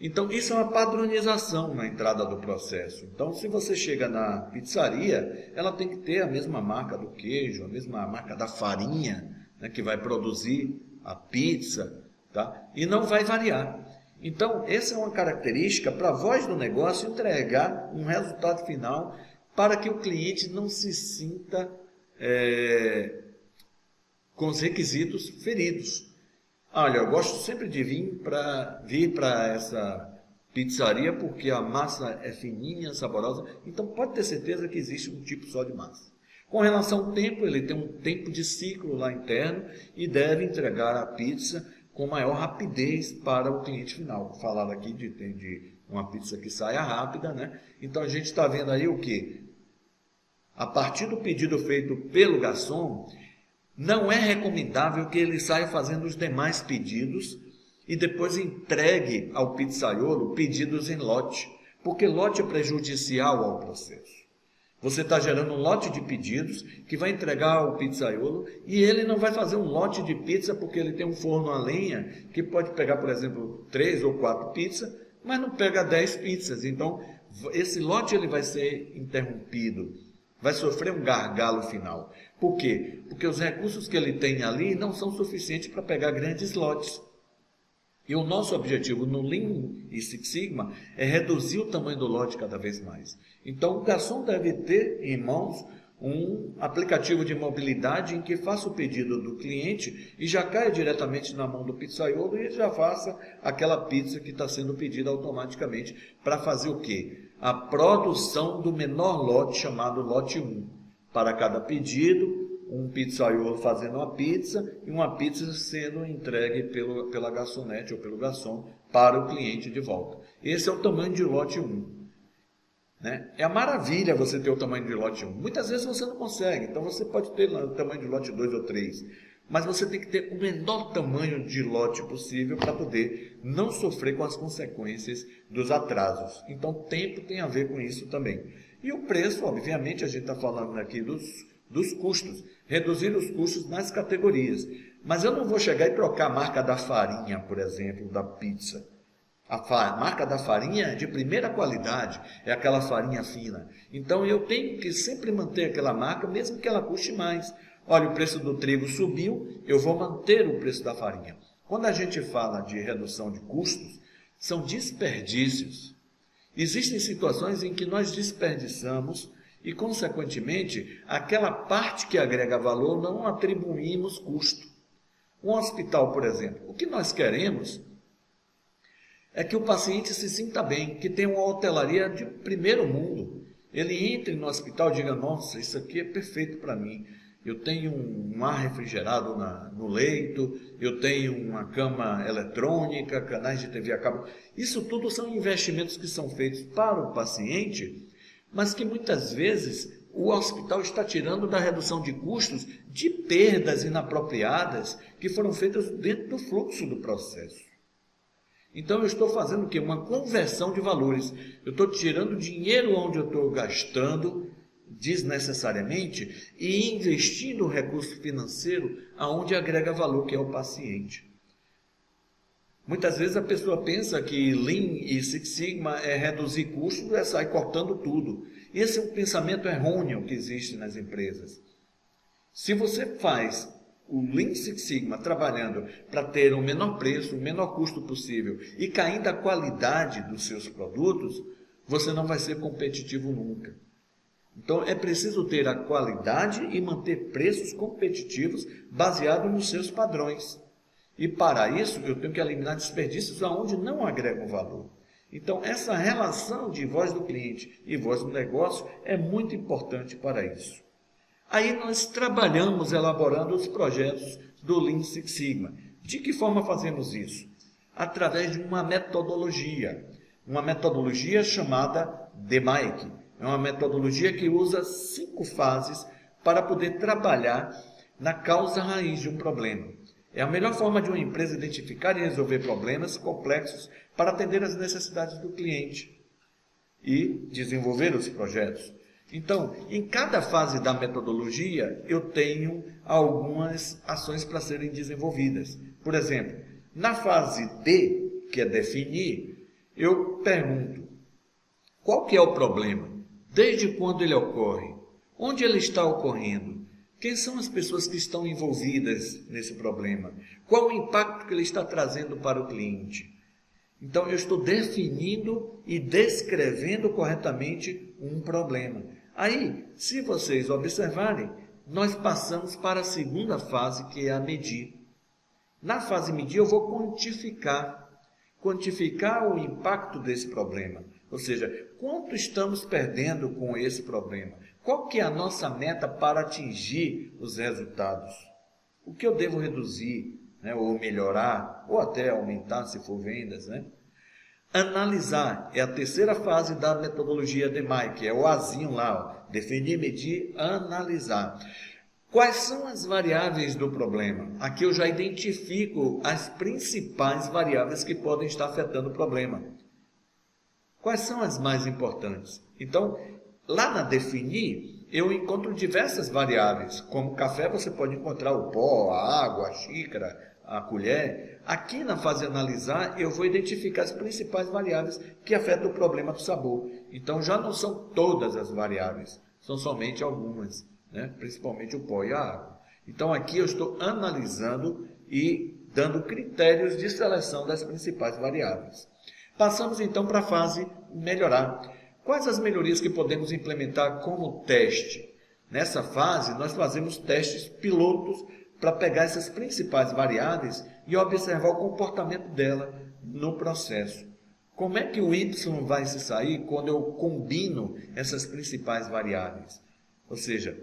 Então, isso é uma padronização na entrada do processo. Então, se você chega na pizzaria, ela tem que ter a mesma marca do queijo, a mesma marca da farinha, né, que vai produzir a pizza, tá? E não vai variar. Então, essa é uma característica para a voz do negócio entregar um resultado final para que o cliente não se sinta com os requisitos feridos. Olha, eu gosto sempre de vir para essa pizzaria porque a massa é fininha, saborosa. Então pode ter certeza que existe um tipo só de massa. Com relação ao tempo, ele tem um tempo de ciclo lá interno e deve entregar a pizza com maior rapidez para o cliente final. Falar aqui de uma pizza que saia rápida, né? Então a gente está vendo aí o que? A partir do pedido feito pelo garçom, não é recomendável que ele saia fazendo os demais pedidos e depois entregue ao pizzaiolo pedidos em lote, porque lote é prejudicial ao processo. Você está gerando um lote de pedidos que vai entregar ao pizzaiolo e ele não vai fazer um lote de pizza porque ele tem um forno a lenha que pode pegar, por exemplo, 3 ou 4 pizzas, mas não pega 10 pizzas. Então, esse lote ele vai ser interrompido, vai sofrer um gargalo final. Por quê? Porque os recursos que ele tem ali não são suficientes para pegar grandes lotes. E o nosso objetivo no Lean e Six Sigma é reduzir o tamanho do lote cada vez mais. Então, o garçom deve ter em mãos um aplicativo de mobilidade em que faça o pedido do cliente e já caia diretamente na mão do pizzaiolo e já faça aquela pizza que está sendo pedida automaticamente para fazer o quê? A produção do menor lote chamado lote 1. Para cada pedido, um pizzaiolo fazendo uma pizza e uma pizza sendo entregue pela garçonete ou pelo garçom para o cliente de volta. Esse é o tamanho de lote 1. Né? É a maravilha você ter o tamanho de lote 1. Muitas vezes você não consegue, então você pode ter o tamanho de lote 2 ou 3. Mas você tem que ter o menor tamanho de lote possível para poder não sofrer com as consequências dos atrasos. Então, tempo tem a ver com isso também. E o preço, obviamente, a gente está falando aqui dos custos. Reduzir os custos nas categorias. Mas eu não vou chegar e trocar a marca da farinha, por exemplo, da pizza. A marca da farinha é de primeira qualidade, é aquela farinha fina. Então eu tenho que sempre manter aquela marca, mesmo que ela custe mais. Olha, o preço do trigo subiu, eu vou manter o preço da farinha. Quando a gente fala de redução de custos, são desperdícios. Existem situações em que nós desperdiçamos e, consequentemente, aquela parte que agrega valor não atribuímos custo. Um hospital, por exemplo, o que nós queremos é que o paciente se sinta bem, que tenha uma hotelaria de primeiro mundo. Ele entre no hospital e diga, nossa, isso aqui é perfeito para mim. Eu tenho um ar refrigerado no leito, eu tenho uma cama eletrônica, canais de TV a cabo. Isso tudo são investimentos que são feitos para o paciente, mas que muitas vezes o hospital está tirando da redução de custos de perdas inapropriadas que foram feitas dentro do fluxo do processo. Então eu estou fazendo o quê? Uma conversão de valores. Eu estou tirando dinheiro onde eu estou gastando desnecessariamente e investindo o recurso financeiro aonde agrega valor, que é o paciente. Muitas vezes a pessoa pensa que Lean e Six Sigma é reduzir custos, é sair cortando tudo. Esse é um pensamento errôneo que existe nas empresas. Se você faz o Lean Six Sigma trabalhando para ter o menor preço, o menor custo possível e caindo a qualidade dos seus produtos, você não vai ser competitivo nunca. Então é preciso ter a qualidade e manter preços competitivos baseados nos seus padrões. E para isso eu tenho que eliminar desperdícios aonde não agregam valor. Então essa relação de voz do cliente e voz do negócio é muito importante para isso. Aí nós trabalhamos elaborando os projetos do Lean Six Sigma. De que forma fazemos isso? Através de uma metodologia chamada DMAIC. É uma metodologia que usa 5 fases para poder trabalhar na causa raiz de um problema. É a melhor forma de uma empresa identificar e resolver problemas complexos para atender às necessidades do cliente e desenvolver os projetos. Então, em cada fase da metodologia, eu tenho algumas ações para serem desenvolvidas. Por exemplo, na fase D, que é definir, eu pergunto, qual que é o problema? Desde quando ele ocorre? Onde ele está ocorrendo? Quem são as pessoas que estão envolvidas nesse problema? Qual o impacto que ele está trazendo para o cliente? Então, eu estou definindo e descrevendo corretamente um problema. Aí, se vocês observarem, nós passamos para a segunda fase, que é a medir. Na fase medir, eu vou quantificar o impacto desse problema. Ou seja, quanto estamos perdendo com esse problema? Qual que é a nossa meta para atingir os resultados? O que eu devo reduzir, né, ou melhorar, ou até aumentar se for vendas, né? Analisar é a terceira fase da metodologia DMAIC, que é o Azinho lá, ó, definir, medir, analisar. Quais são as variáveis do problema? Aqui eu já identifico as principais variáveis que podem estar afetando o problema. Quais são as mais importantes? Então, lá na definir, eu encontro diversas variáveis. Como café, você pode encontrar o pó, a água, a xícara, a colher. Aqui na fase analisar, eu vou identificar as principais variáveis que afetam o problema do sabor. Então, já não são todas as variáveis, são somente algumas, né? Principalmente o pó e a água. Então, aqui eu estou analisando e dando critérios de seleção das principais variáveis. Passamos então para a fase melhorar. Quais as melhorias que podemos implementar como teste? Nessa fase, nós fazemos testes pilotos para pegar essas principais variáveis e observar o comportamento dela no processo. Como é que o Y vai se sair quando eu combino essas principais variáveis? Ou seja,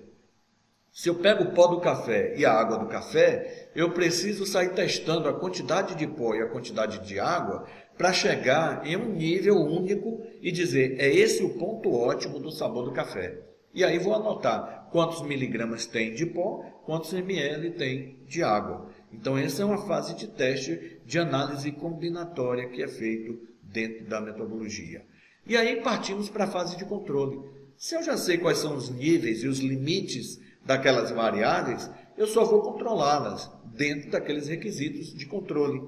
se eu pego o pó do café e a água do café, eu preciso sair testando a quantidade de pó e a quantidade de água para chegar em um nível único e dizer, é esse o ponto ótimo do sabor do café. E aí vou anotar quantos miligramas tem de pó, quantos ml tem de água. Então essa é uma fase de teste de análise combinatória que é feito dentro da metodologia. E aí partimos para a fase de controle. Se eu já sei quais são os níveis e os limites daquelas variáveis, eu só vou controlá-las dentro daqueles requisitos de controle.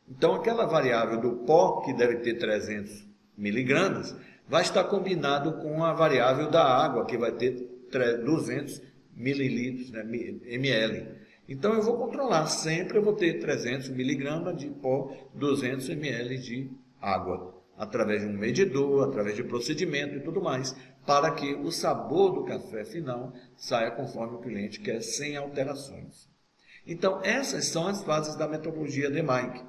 Então, aquela variável do pó, que deve ter 300 miligramas, vai estar combinado com a variável da água, que vai ter 200 mililitros, né, ml. Então, eu vou controlar, sempre eu vou ter 300 miligramas de pó, 200 ml de água, através de um medidor, através de procedimento e tudo mais, para que o sabor do café final saia conforme o cliente quer, sem alterações. Então, essas são as fases da metodologia DMAIC.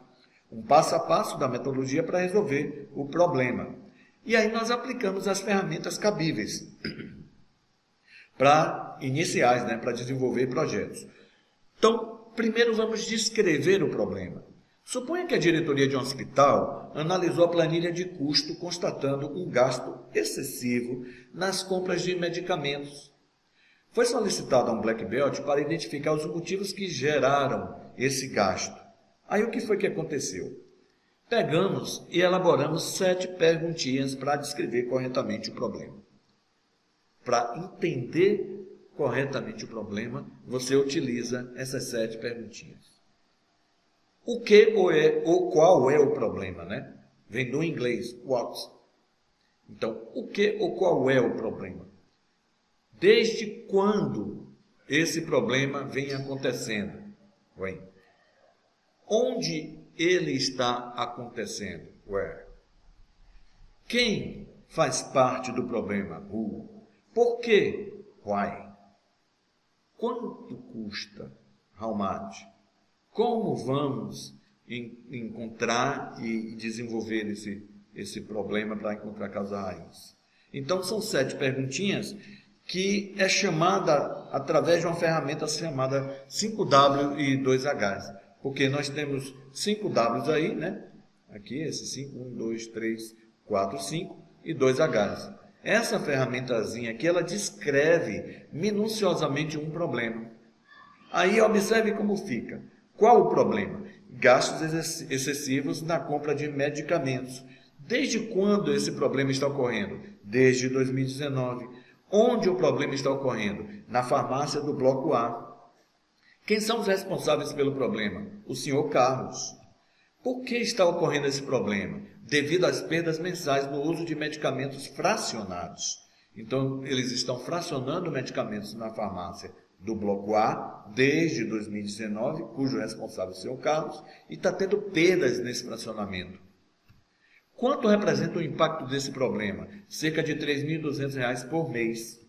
Um passo a passo da metodologia para resolver o problema. E aí nós aplicamos as ferramentas cabíveis para iniciais, né, para desenvolver projetos. Então, primeiro vamos descrever o problema. Suponha que a diretoria de um hospital analisou a planilha de custo, constatando um gasto excessivo nas compras de medicamentos. Foi solicitado a um Black Belt para identificar os motivos que geraram esse gasto. Aí o que foi que aconteceu? Pegamos e elaboramos 7 perguntinhas para descrever corretamente o problema. Para entender corretamente o problema, você utiliza essas 7 perguntinhas. O que ou qual é o problema, né? Vem do inglês, what. Então, o que ou qual é o problema? Desde quando esse problema vem acontecendo? Bem, onde ele está acontecendo? Where? Quem faz parte do problema? Who? Por quê? Why? Quanto custa? How much? Como vamos encontrar e desenvolver esse problema para encontrar a causa raiz? Então, são 7 perguntinhas que é chamada através de uma ferramenta chamada 5W e 2Hs. Porque nós temos 5 Ws aí, né? Aqui, esse 5, 1, 2, 3, 4, 5 e 2 Hs. Essa ferramentazinha aqui, ela descreve minuciosamente um problema. Aí, observe como fica. Qual o problema? Gastos excessivos na compra de medicamentos. Desde quando esse problema está ocorrendo? Desde 2019. Onde o problema está ocorrendo? Na farmácia do Bloco A. Quem são os responsáveis pelo problema? O senhor Carlos. Por que está ocorrendo esse problema? Devido às perdas mensais no uso de medicamentos fracionados. Então, eles estão fracionando medicamentos na farmácia do Bloco A desde 2019, cujo responsável é o senhor Carlos, e está tendo perdas nesse fracionamento. Quanto representa o impacto desse problema? Cerca de R$ 3.200 por mês.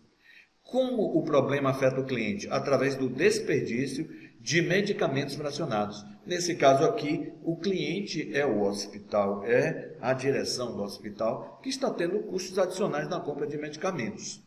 Como o problema afeta o cliente? Através do desperdício de medicamentos fracionados. Nesse caso aqui, o cliente é o hospital, é a direção do hospital que está tendo custos adicionais na compra de medicamentos.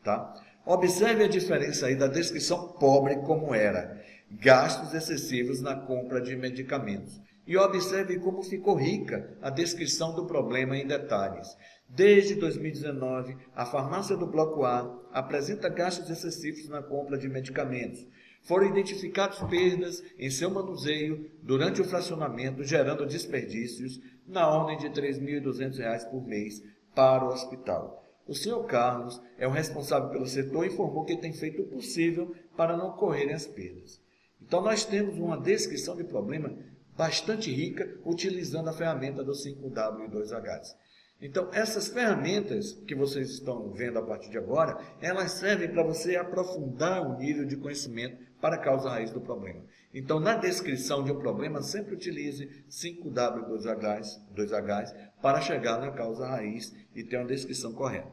Tá? Observe a diferença aí da descrição pobre como era. Gastos excessivos na compra de medicamentos. E observe como ficou rica a descrição do problema em detalhes. Desde 2019, a farmácia do Bloco A apresenta gastos excessivos na compra de medicamentos. Foram identificadas perdas em seu manuseio durante o fracionamento, gerando desperdícios na ordem de R$ 3.200 por mês para o hospital. O senhor Carlos é o responsável pelo setor e informou que tem feito o possível para não ocorrerem as perdas. Então, nós temos uma descrição de problema bastante rica, utilizando a ferramenta do 5W e 2Hs. Então, essas ferramentas que vocês estão vendo a partir de agora, elas servem para você aprofundar o nível de conhecimento para a causa raiz do problema. Então, na descrição de um problema, sempre utilize 5W e 2Hs para chegar na causa raiz e ter uma descrição correta.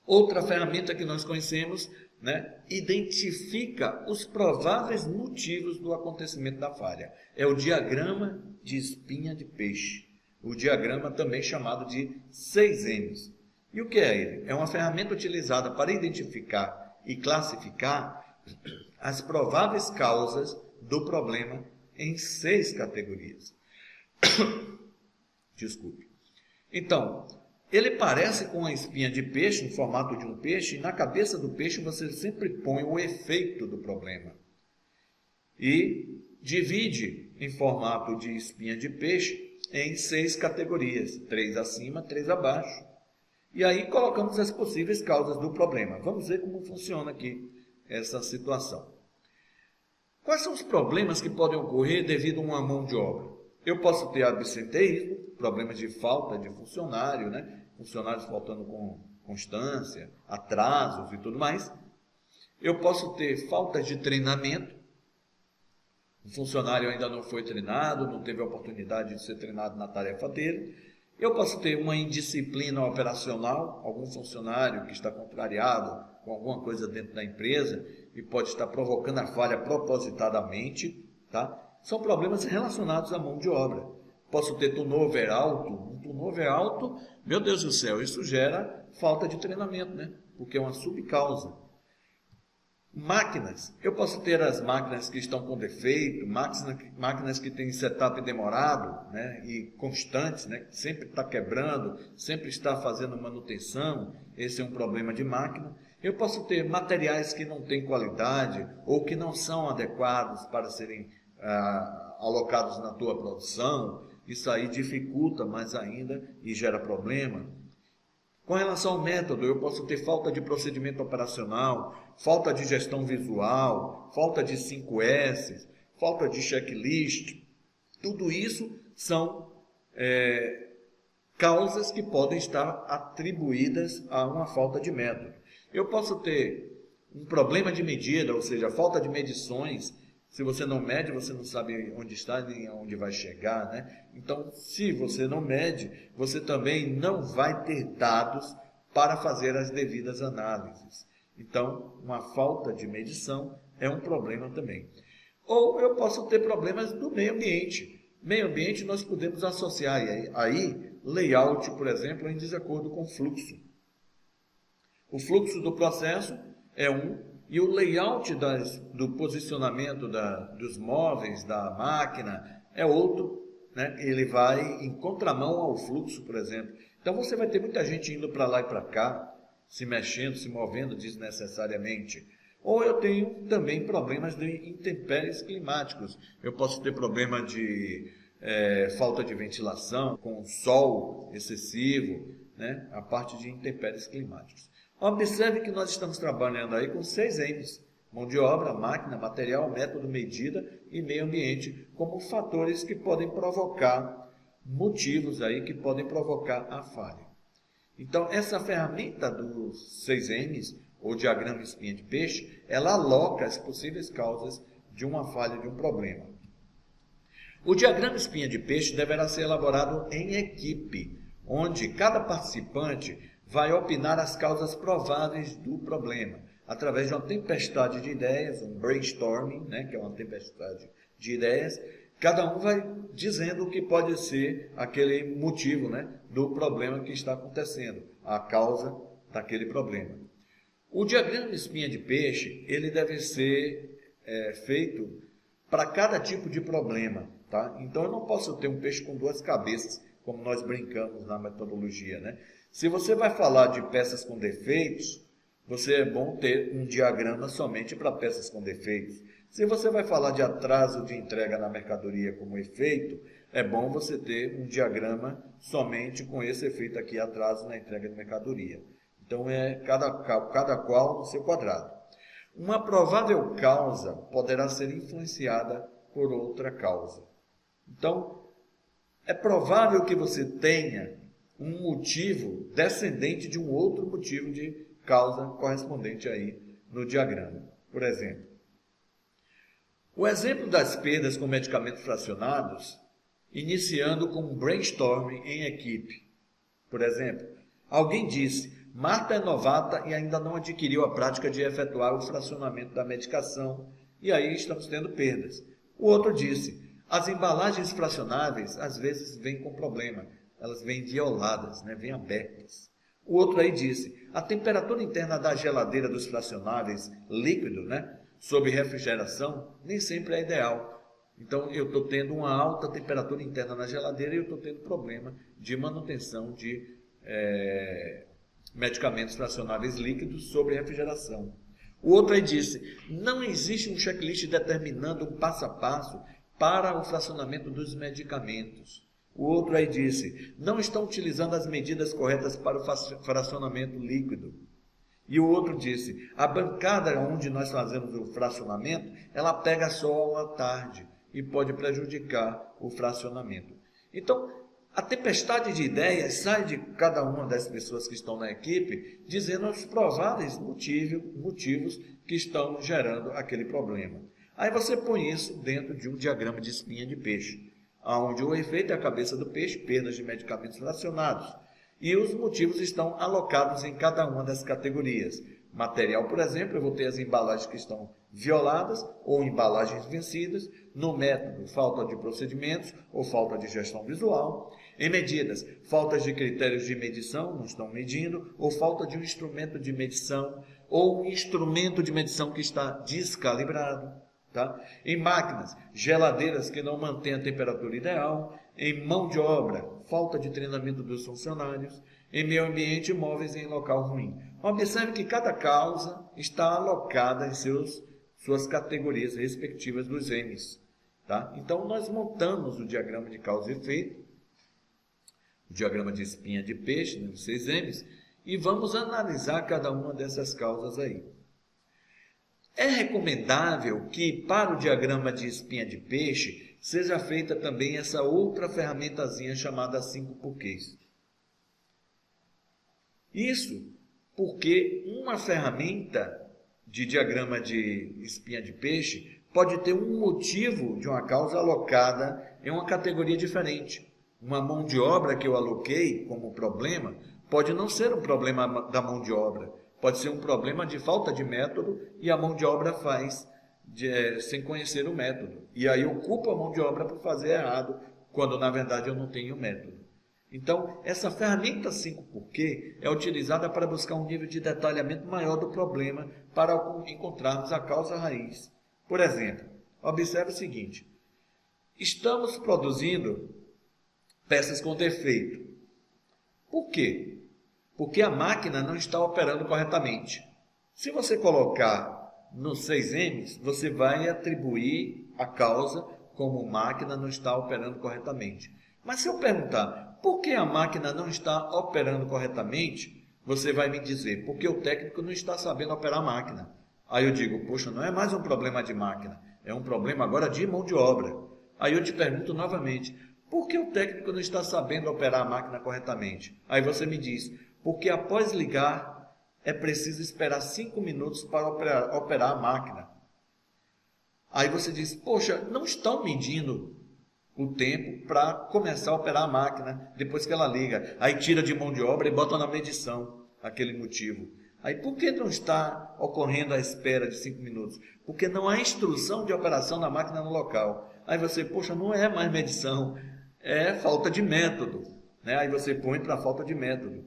Outra ferramenta que nós conhecemos, identifica os prováveis motivos do acontecimento da falha. É o diagrama de espinha de peixe. O diagrama também chamado de 6Ms. E o que é ele? É uma ferramenta utilizada para identificar e classificar as prováveis causas do problema em 6 categorias. Desculpe. Então, ele parece com a espinha de peixe, no formato de um peixe, e na cabeça do peixe você sempre põe o efeito do problema. E divide em formato de espinha de peixe em 6 categorias, 3 acima, 3 abaixo. E aí colocamos as possíveis causas do problema. Vamos ver como funciona aqui essa situação. Quais são os problemas que podem ocorrer devido a uma mão de obra? Eu posso ter absenteísmo, problemas de falta de funcionário, funcionários faltando com constância, atrasos e tudo mais. Eu posso ter falta de treinamento. O funcionário ainda não foi treinado, não teve a oportunidade de ser treinado na tarefa dele. Eu posso ter uma indisciplina operacional, algum funcionário que está contrariado com alguma coisa dentro da empresa e pode estar provocando a falha propositadamente, tá? São problemas relacionados à mão de obra. Posso ter turnover alto. Um turnover alto, meu Deus do céu, isso gera falta de treinamento, porque é uma subcausa. Máquinas, eu posso ter as máquinas que estão com defeito, máquinas que têm setup demorado, e constantes, que sempre está quebrando, sempre está fazendo manutenção, esse é um problema de máquina. Eu posso ter materiais que não têm qualidade ou que não são adequados para serem alocados na tua produção, isso aí dificulta mais ainda e gera problema. Com relação ao método, eu posso ter falta de procedimento operacional, falta de gestão visual, falta de 5S, falta de checklist. Tudo isso são causas que podem estar atribuídas a uma falta de método. Eu posso ter um problema de medida, ou seja, falta de medições. Se você não mede, você não sabe onde está nem aonde vai chegar, Então, se você não mede, você também não vai ter dados para fazer as devidas análises. Então, uma falta de medição é um problema também. Ou eu posso ter problemas do meio ambiente. Meio ambiente nós podemos associar aí layout, por exemplo, em desacordo com fluxo. O fluxo do processo é e o layout do posicionamento dos móveis, da máquina, é outro. Ele vai em contramão ao fluxo, por exemplo. Então, você vai ter muita gente indo para lá e para cá, se mexendo, se movendo desnecessariamente. Ou eu tenho também problemas de intempéries climáticos. Eu posso ter problema de falta de ventilação, com sol excessivo, a parte de intempéries climáticos. Observe que nós estamos trabalhando aí com 6 M's: mão de obra, máquina, material, método, medida e meio ambiente, como fatores que podem provocar motivos aí que podem provocar a falha. Então, essa ferramenta dos 6 M's, ou diagrama espinha de peixe, ela aloca as possíveis causas de uma falha, de um problema. O diagrama espinha de peixe deverá ser elaborado em equipe, onde cada participante vai opinar as causas prováveis do problema, através de uma tempestade de ideias, um brainstorming, que é uma tempestade de ideias. Cada um vai dizendo o que pode ser aquele motivo, do problema que está acontecendo, a causa daquele problema. O diagrama espinha de peixe, ele deve ser feito para cada tipo de problema, tá? Então, eu não posso ter um peixe com 2 cabeças, como nós brincamos na metodologia, né? Se você vai falar de peças com defeitos, é bom ter um diagrama somente para peças com defeitos. Se você vai falar de atraso de entrega na mercadoria como efeito, é bom você ter um diagrama somente com esse efeito aqui, atraso na entrega de mercadoria. Então, cada qual no seu quadrado. Uma provável causa poderá ser influenciada por outra causa. Então, é provável que você tenha um motivo descendente de um outro motivo de causa correspondente aí no diagrama. Por exemplo, o exemplo das perdas com medicamentos fracionados, iniciando com um brainstorming em equipe. Por exemplo, alguém disse: Marta é novata e ainda não adquiriu a prática de efetuar o fracionamento da medicação, e aí estamos tendo perdas. O outro disse: as embalagens fracionáveis às vezes vêm com problema, elas vêm violadas, né? Vêm abertas. O outro aí disse: a temperatura interna da geladeira dos fracionáveis líquido, né, sob refrigeração, nem sempre é ideal. Então, eu estou tendo uma alta temperatura interna na geladeira e eu estou tendo problema de manutenção de medicamentos fracionáveis líquidos sob refrigeração. O outro aí disse: não existe um checklist determinando um passo a passo para o fracionamento dos medicamentos. O outro aí disse: não estão utilizando as medidas corretas para o fracionamento líquido. E o outro disse: a bancada onde nós fazemos o fracionamento, ela pega sol à tarde e pode prejudicar o fracionamento. Então, a tempestade de ideias sai de cada uma das pessoas que estão na equipe, dizendo os prováveis motivos que estão gerando aquele problema. Aí você põe isso dentro de um diagrama de espinha de peixe, onde o efeito é a cabeça do peixe, perdas de medicamentos fracionados. E os motivos estão alocados em cada uma das categorias. Material, por exemplo, eu vou ter as embalagens que estão violadas ou embalagens vencidas. No método, falta de procedimentos ou falta de gestão visual. Em medidas, faltas de critérios de medição, não estão medindo, ou falta de um instrumento de medição, ou um instrumento de medição que está descalibrado. Tá? Em máquinas, geladeiras que não mantêm a temperatura ideal. Em mão de obra, falta de treinamento dos funcionários. Em meio ambiente, imóveis em local ruim. Observe que cada causa está alocada em suas categorias respectivas dos M's. Tá? Então, nós montamos o diagrama de causa e efeito, o diagrama de espinha de peixe, nos 6 M's, e vamos analisar cada uma dessas causas aí. É recomendável que, para o diagrama de espinha de peixe, seja feita também essa outra ferramentazinha chamada 5 porquês. Isso porque uma ferramenta de diagrama de espinha de peixe pode ter um motivo de uma causa alocada em uma categoria diferente. Uma mão de obra que eu aloquei como problema pode não ser um problema da mão de obra, pode ser um problema de falta de método e a mão de obra faz sem conhecer o método. E aí eu culpo a mão de obra por fazer errado, quando na verdade eu não tenho método. Então, essa ferramenta 5 porquê é utilizada para buscar um nível de detalhamento maior do problema para encontrarmos a causa raiz. Por exemplo, observe o seguinte: estamos produzindo peças com defeito. Por quê? Porque a máquina não está operando corretamente. Se você colocar nos 6 M's, você vai atribuir a causa como máquina não está operando corretamente. Mas se eu perguntar por que a máquina não está operando corretamente, você vai me dizer: porque o técnico não está sabendo operar a máquina. Aí eu digo: poxa, não é mais um problema de máquina, é um problema agora de mão de obra. Aí eu te pergunto novamente: por que o técnico não está sabendo operar a máquina corretamente? Aí você me diz: porque após ligar, é preciso esperar 5 minutos para operar a máquina. Aí você diz: poxa, não estão medindo o tempo para começar a operar a máquina depois que ela liga. Aí tira de mão de obra e bota na medição aquele motivo. Aí por que não está ocorrendo a espera de 5 minutos? Porque não há instrução de operação da máquina no local. Aí você: poxa, não é mais medição, é falta de método. Né? Aí você põe para falta de método.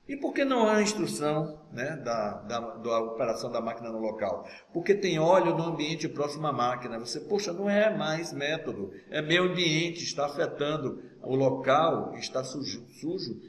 E por que não há instrução, né, da operação da máquina no local? Porque tem óleo no ambiente próximo à máquina. Você, poxa, não é mais método, é meio ambiente, está afetando o local, está sujo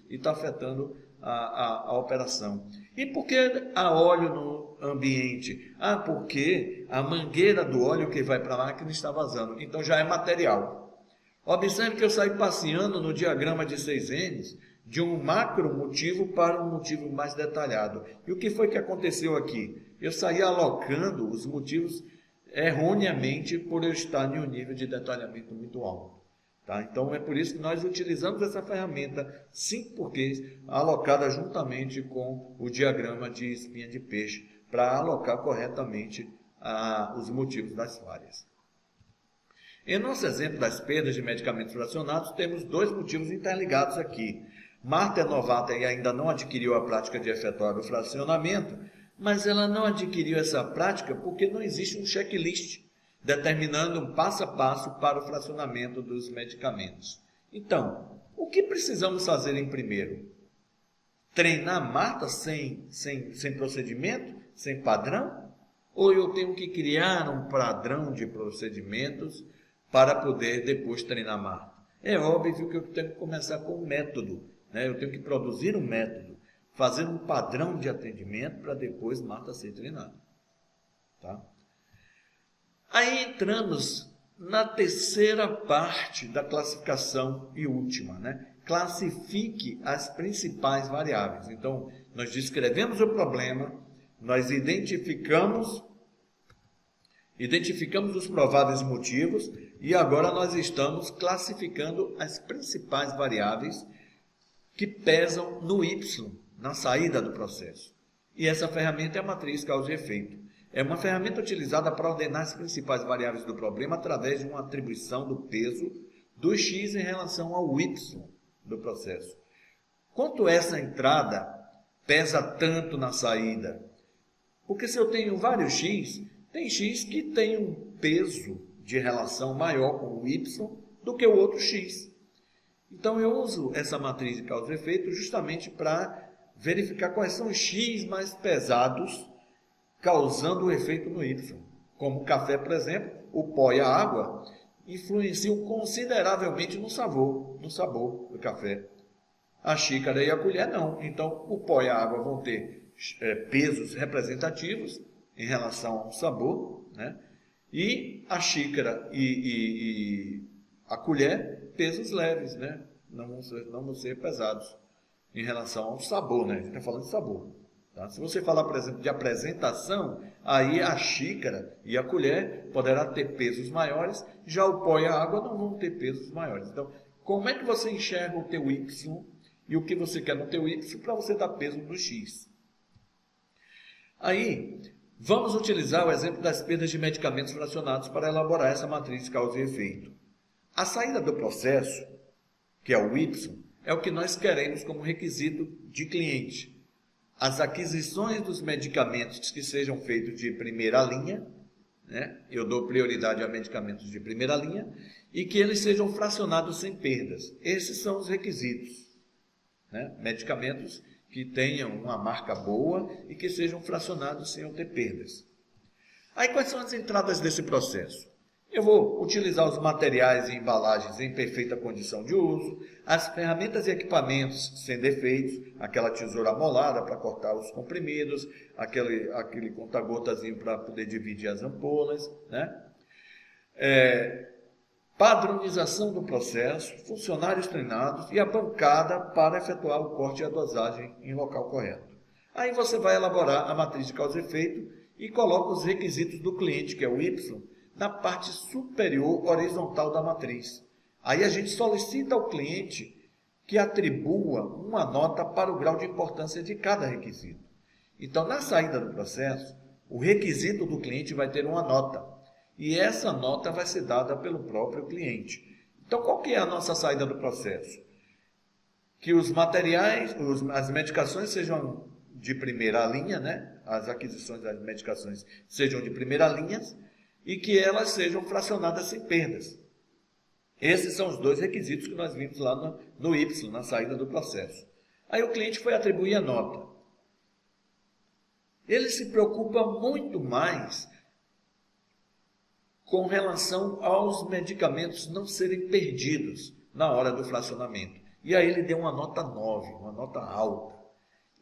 e está afetando a operação. E por que há óleo no ambiente? Ah, porque a mangueira do óleo que vai para a máquina está vazando. Então já é material. Observe que eu saí passeando no diagrama de 6Ns de um macro motivo para um motivo mais detalhado. E o que foi que aconteceu aqui? Eu saí alocando os motivos erroneamente por eu estar em um nível de detalhamento muito alto. Tá? Então é por isso que nós utilizamos essa ferramenta 5 porquês alocada juntamente com o diagrama de espinha de peixe para alocar corretamente os motivos das falhas. Em nosso exemplo das perdas de medicamentos fracionados, temos dois motivos interligados aqui. Marta é novata e ainda não adquiriu a prática de efetuar o fracionamento, mas ela não adquiriu essa prática porque não existe um checklist determinando um passo a passo para o fracionamento dos medicamentos. Então, o que precisamos fazer em primeiro? Treinar Marta sem procedimento, sem padrão? Ou eu tenho que criar um padrão de procedimentos para poder depois treinar Marta? É óbvio que eu tenho que começar com um método, né? Eu tenho que produzir um método, fazer um padrão de atendimento para depois Marta ser treinada. Tá? Aí entramos na terceira parte da classificação e última, né? Classifique as principais variáveis. Então, nós descrevemos o problema, nós identificamos os prováveis motivos e agora nós estamos classificando as principais variáveis que pesam no Y, na saída do processo. E essa ferramenta é a matriz causa e efeito. É uma ferramenta utilizada para ordenar as principais variáveis do problema através de uma atribuição do peso do X em relação ao Y do processo. Quanto essa entrada pesa tanto na saída? Porque se eu tenho vários X, tem X que tem um peso de relação maior com o Y do que o outro X. Então eu uso essa matriz de causa e efeito justamente para verificar quais são os X mais pesados causando o efeito no Y. Como o café, por exemplo, o pó e a água influenciam consideravelmente no sabor do café. A xícara e a colher não. Então o pó e a água vão ter pesos representativos em relação ao sabor, né? E a xícara e a colher, pesos leves, né? Não vão ser pesados em relação ao sabor, né? A gente está falando de sabor. Tá? Se você falar, por exemplo, de apresentação, aí a xícara e a colher poderá ter pesos maiores, já o pó e a água não vão ter pesos maiores. Então, como é que você enxerga o teu Y e o que você quer no teu Y para você dar peso no X? Aí, vamos utilizar o exemplo das perdas de medicamentos fracionados para elaborar essa matriz de causa e efeito. A saída do processo, que é o Y, é o que nós queremos como requisito de cliente. As aquisições dos medicamentos que sejam feitos de primeira linha, né? Eu dou prioridade a medicamentos de primeira linha, e que eles sejam fracionados sem perdas. Esses são os requisitos, né? Medicamentos que tenham uma marca boa e que sejam fracionados sem ter perdas. Aí quais são as entradas desse processo? Eu vou utilizar os materiais e embalagens em perfeita condição de uso, as ferramentas e equipamentos sem defeitos, aquela tesoura amolada para cortar os comprimidos, aquele conta-gotazinho para poder dividir as ampolas, né? Padronização do processo, funcionários treinados e a bancada para efetuar o corte e a dosagem em local correto. Aí você vai elaborar a matriz de causa e efeito e coloca os requisitos do cliente, que é o Y, na parte superior horizontal da matriz. Aí a gente solicita ao cliente que atribua uma nota para o grau de importância de cada requisito. Então, na saída do processo, o requisito do cliente vai ter uma nota. E essa nota vai ser dada pelo próprio cliente. Então, qual que é a nossa saída do processo? Que os materiais, as medicações sejam de primeira linha, né? As aquisições das medicações sejam de primeira linha e que elas sejam fracionadas sem perdas. Esses são os dois requisitos que nós vimos lá no Y, na saída do processo. Aí o cliente foi atribuir a nota. Ele se preocupa muito mais com relação aos medicamentos não serem perdidos na hora do fracionamento. E aí ele deu uma nota 9, uma nota alta.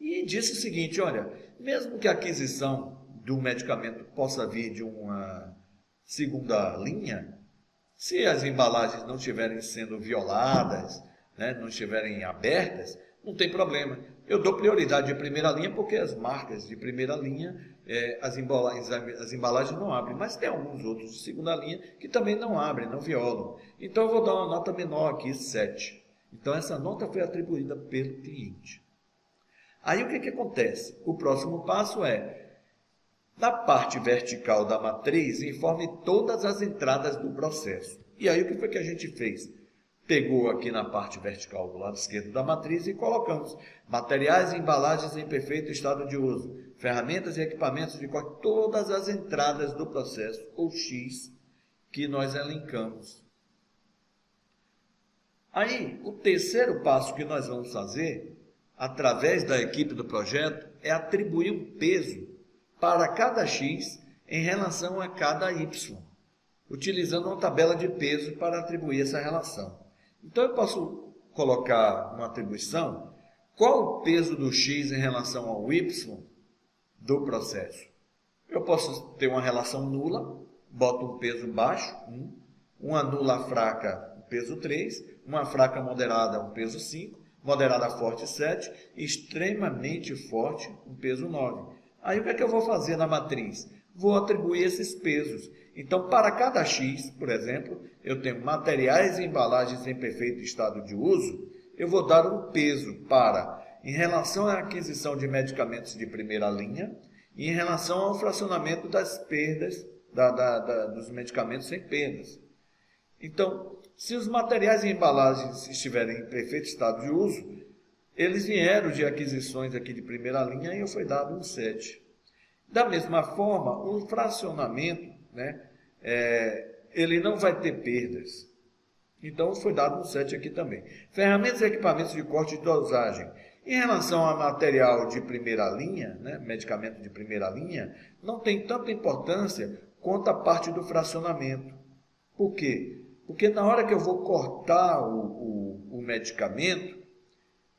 E disse o seguinte, olha, mesmo que a aquisição do medicamento possa vir de uma segunda linha, se as embalagens não estiverem sendo violadas, né, não estiverem abertas, não tem problema. Eu dou prioridade de primeira linha porque as marcas de primeira linha, as embalagens não abrem, mas tem alguns outros de segunda linha que também não abrem, não violam. Então eu vou dar uma nota menor aqui, 7. Então essa nota foi atribuída pelo cliente. Aí o que acontece? O próximo passo é, na parte vertical da matriz, informe todas as entradas do processo. E aí o que foi que a gente fez? Pegou aqui na parte vertical do lado esquerdo da matriz e colocamos materiais e embalagens em perfeito estado de uso, ferramentas e equipamentos de corte, todas as entradas do processo, ou X, que nós elencamos. Aí, o terceiro passo que nós vamos fazer, através da equipe do projeto, é atribuir um peso para cada X em relação a cada Y, utilizando uma tabela de peso para atribuir essa relação. Então, eu posso colocar uma atribuição, qual o peso do X em relação ao Y do processo? Eu posso ter uma relação nula, boto um peso baixo, 1, uma nula fraca, um peso 3, uma fraca moderada, um peso 5, moderada forte 7, extremamente forte, um peso 9. Aí o que é que eu vou fazer na matriz? Vou atribuir esses pesos. Então, para cada X, por exemplo, eu tenho materiais e embalagens em perfeito estado de uso, eu vou dar um peso para, em relação à aquisição de medicamentos de primeira linha, e em relação ao fracionamento das perdas, dos medicamentos sem perdas. Então, se os materiais e embalagens estiverem em perfeito estado de uso, eles vieram de aquisições aqui de primeira linha e eu fui dado um 7. Da mesma forma, o fracionamento, né, ele não vai ter perdas. Então, foi dado um 7 aqui também. Ferramentas e equipamentos de corte de dosagem. Em relação a material de primeira linha, né, medicamento de primeira linha, não tem tanta importância quanto a parte do fracionamento. Por quê? Porque na hora que eu vou cortar o medicamento,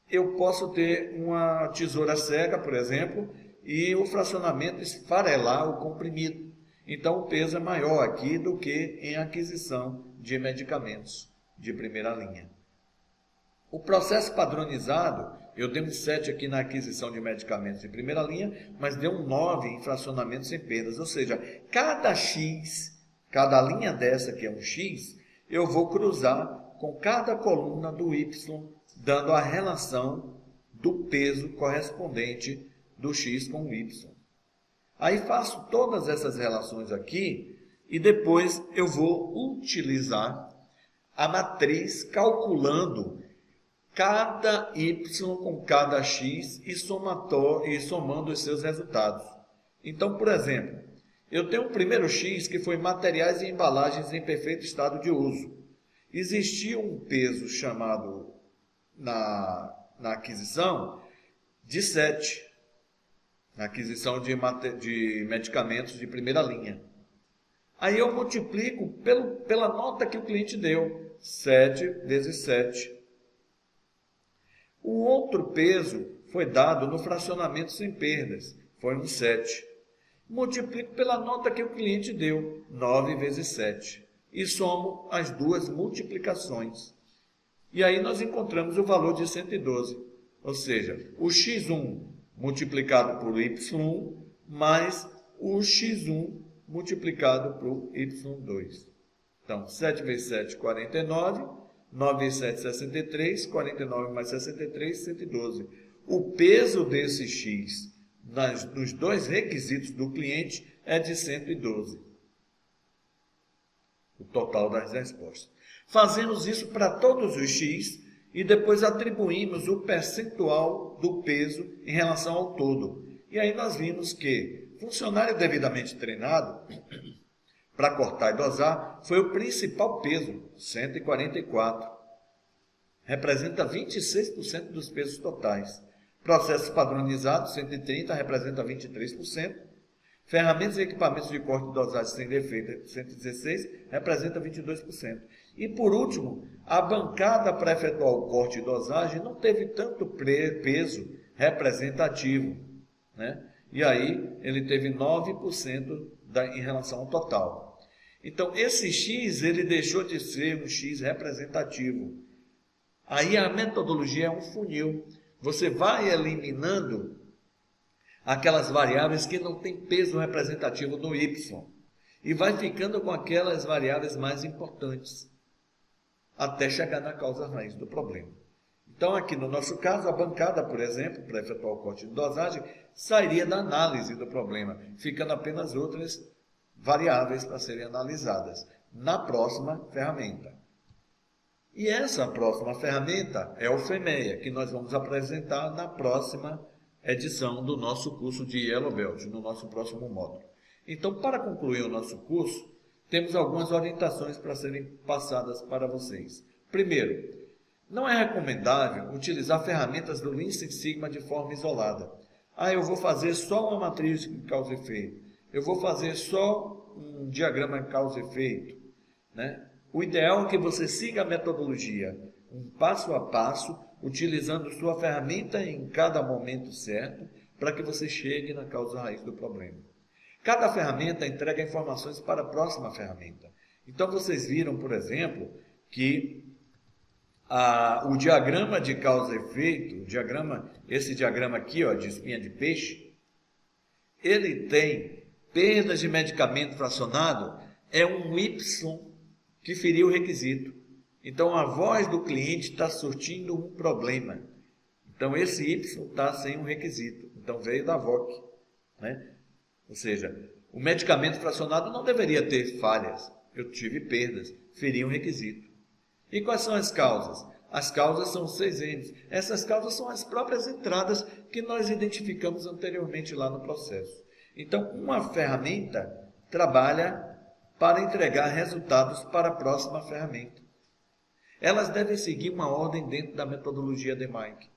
eu posso ter uma tesoura cega, por exemplo, e o fracionamento esfarelar o comprimido. Então, o peso é maior aqui do que em aquisição de medicamentos de primeira linha. O processo padronizado, eu dei um 7 aqui na aquisição de medicamentos de primeira linha, mas dei um 9 em fracionamento sem perdas. Ou seja, cada X, cada linha dessa que é um X, eu vou cruzar com cada coluna do Y, dando a relação do peso correspondente do X com o Y. Aí faço todas essas relações aqui e depois eu vou utilizar a matriz calculando cada Y com cada X e somando os seus resultados. Então, por exemplo, eu tenho o primeiro X que foi materiais e embalagens em perfeito estado de uso. Existia um peso chamado na aquisição de 7, na aquisição de medicamentos de primeira linha. Aí eu multiplico pela nota que o cliente deu, 7 vezes 7. O outro peso foi dado no fracionamento sem perdas, foi um 7. Multiplico pela nota que o cliente deu, 9 vezes 7. E somo as duas multiplicações. E aí nós encontramos o valor de 112. Ou seja, o x1 multiplicado por y1 mais o x1 multiplicado por y2. Então, 7 vezes 7, 49. 9 vezes 7, 63. 49 mais 63, 112. O peso desse x nos dois requisitos do cliente é de 112. O total das respostas. Fazemos isso para todos os x e depois atribuímos o percentual do peso em relação ao todo. E aí nós vimos que funcionário devidamente treinado para cortar e dosar foi o principal peso, 144. representa 26% dos pesos totais. Processos padronizados, 130, representa 23%. Ferramentas e equipamentos de corte de dosagem sem defeito, 116, representa 22%. E, por último, a bancada para efetuar o corte de dosagem não teve tanto peso representativo, né? E aí ele teve 9% em relação ao total. Então, esse X ele deixou de ser um X representativo. Aí a metodologia é um funil. Você vai eliminando aquelas variáveis que não têm peso representativo no Y e vai ficando com aquelas variáveis mais importantes até chegar na causa raiz do problema. Então, aqui no nosso caso, a bancada, por exemplo, para efetuar o corte de dosagem, sairia da análise do problema, ficando apenas outras variáveis para serem analisadas na próxima ferramenta. E essa próxima ferramenta é o FEMEA, que nós vamos apresentar na próxima edição do nosso curso de Yellow Belt, no nosso próximo módulo. Então, para concluir o nosso curso, temos algumas orientações para serem passadas para vocês. Primeiro, não é recomendável utilizar ferramentas do Lean Six Sigma de forma isolada. Eu vou fazer só uma matriz de causa e efeito. Eu vou fazer só um diagrama de causa e efeito, né? O ideal é que você siga a metodologia, um passo a passo, utilizando sua ferramenta em cada momento certo, para que você chegue na causa raiz do problema. Cada ferramenta entrega informações para a próxima ferramenta. Então, vocês viram, por exemplo, que o diagrama de causa e efeito, esse diagrama aqui, ó, de espinha de peixe, ele tem perdas de medicamento fracionado, é um Y que feriu o requisito. Então, a voz do cliente está surtindo um problema. Então, esse Y está sem um requisito. Então, veio da VOC, né? Ou seja, o medicamento fracionado não deveria ter falhas. Eu tive perdas, feri um requisito. E quais são as causas? As causas são 6Ns. Essas causas são as próprias entradas que nós identificamos anteriormente lá no processo. Então, uma ferramenta trabalha para entregar resultados para a próxima ferramenta. Elas devem seguir uma ordem dentro da metodologia DMAIC.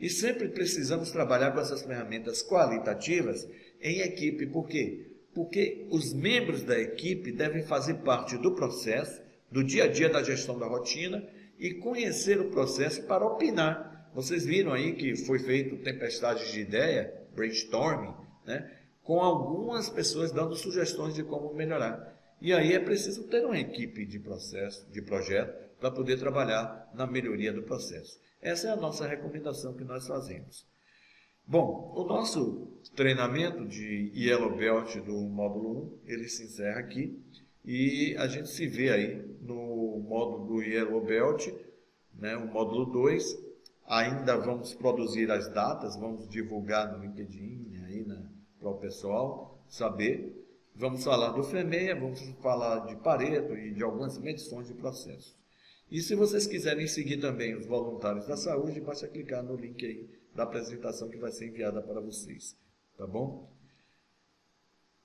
E sempre precisamos trabalhar com essas ferramentas qualitativas em equipe. Por quê? Porque os membros da equipe devem fazer parte do processo, do dia a dia da gestão da rotina e conhecer o processo para opinar. Vocês viram aí que foi feito tempestade de ideia, brainstorming, né? Com algumas pessoas dando sugestões de como melhorar. E aí é preciso ter uma equipe de processo, de projeto, para poder trabalhar na melhoria do processo. Essa é a nossa recomendação que nós fazemos. Bom, o nosso treinamento de Yellow Belt do módulo 1, ele se encerra aqui e a gente se vê aí no módulo do Yellow Belt, né, o módulo 2. Ainda vamos produzir as datas, vamos divulgar no LinkedIn aí, né, para o pessoal saber. Vamos falar do FEMEA, vamos falar de Pareto e de algumas medições de processo. E se vocês quiserem seguir também os voluntários da saúde, basta clicar no link aí da apresentação que vai ser enviada para vocês, tá bom?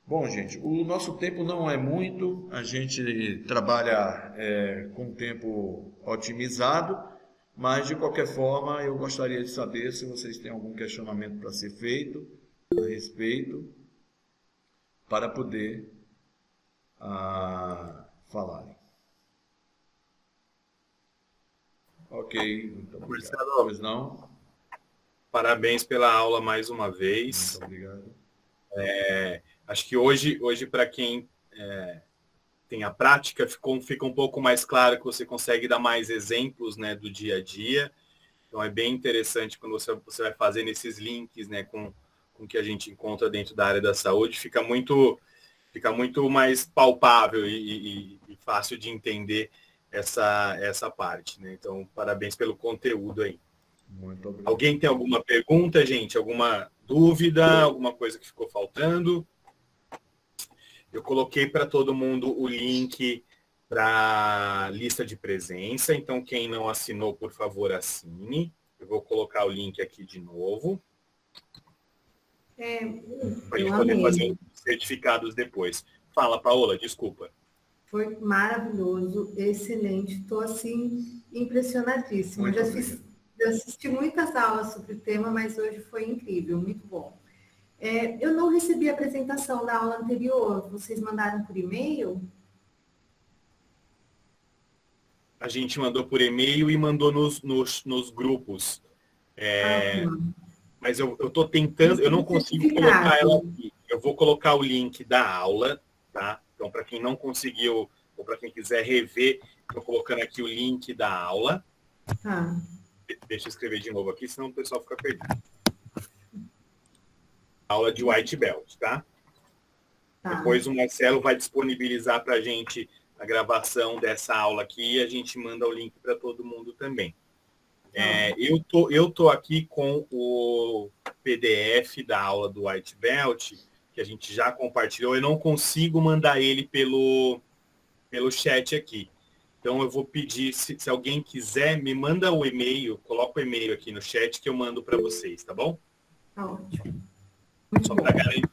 Bom, gente, o nosso tempo não é muito, a gente trabalha com tempo otimizado, mas de qualquer forma eu gostaria de saber se vocês têm algum questionamento para ser feito a respeito, para poder falarem. Ok, muito obrigado. Marcelo, pois não? Parabéns pela aula mais uma vez. Muito obrigado. Acho que hoje para quem tem a prática, fica um pouco mais claro que você consegue dar mais exemplos, né, do dia a dia. Então é bem interessante quando você vai fazendo esses links, né, com o que a gente encontra dentro da área da saúde, fica muito mais palpável e fácil de entender essa parte, né? Então, parabéns pelo conteúdo aí. Muito obrigado. Alguém tem alguma pergunta, gente? Alguma dúvida? Alguma coisa que ficou faltando? Eu coloquei para todo mundo o link para a lista de presença. Então, quem não assinou, por favor, assine. Eu vou colocar o link aqui de novo. Para a gente poder fazer os certificados depois. Fala, Paola, desculpa. Foi maravilhoso, excelente. Estou, assim, impressionadíssima. Muito Já obrigado. assisti muitas aulas sobre o tema, mas hoje foi incrível, muito bom. Eu não recebi a apresentação da aula anterior. Vocês mandaram por e-mail? A gente mandou por e-mail e mandou nos grupos. Mas eu estou tentando, eu não consigo colocar ela aqui. Eu vou colocar o link da aula, tá? Então, para quem não conseguiu, ou para quem quiser rever, estou colocando aqui o link da aula. Tá. Deixa eu escrever de novo aqui, senão o pessoal fica perdido. Aula de White Belt, tá? Depois o Marcelo vai disponibilizar para a gente a gravação dessa aula aqui e a gente manda o link para todo mundo também. Eu tô aqui com o PDF da aula do White Belt, que a gente já compartilhou. Eu não consigo mandar ele pelo chat aqui. Então eu vou pedir, se alguém quiser, me manda o e-mail, coloca o e-mail aqui no chat que eu mando para vocês, tá bom? Ótimo. Só para garantir.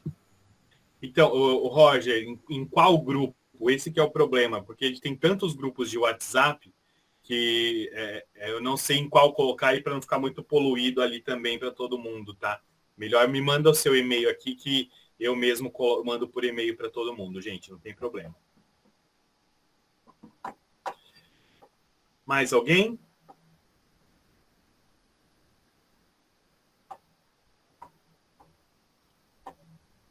Então, o Roger, em qual grupo? Esse que é o problema, porque a gente tem tantos grupos de WhatsApp que eu não sei em qual colocar aí para não ficar muito poluído ali também para todo mundo, tá? Melhor me manda o seu e-mail aqui que eu mesmo mando por e-mail para todo mundo, gente, não tem problema. Mais alguém?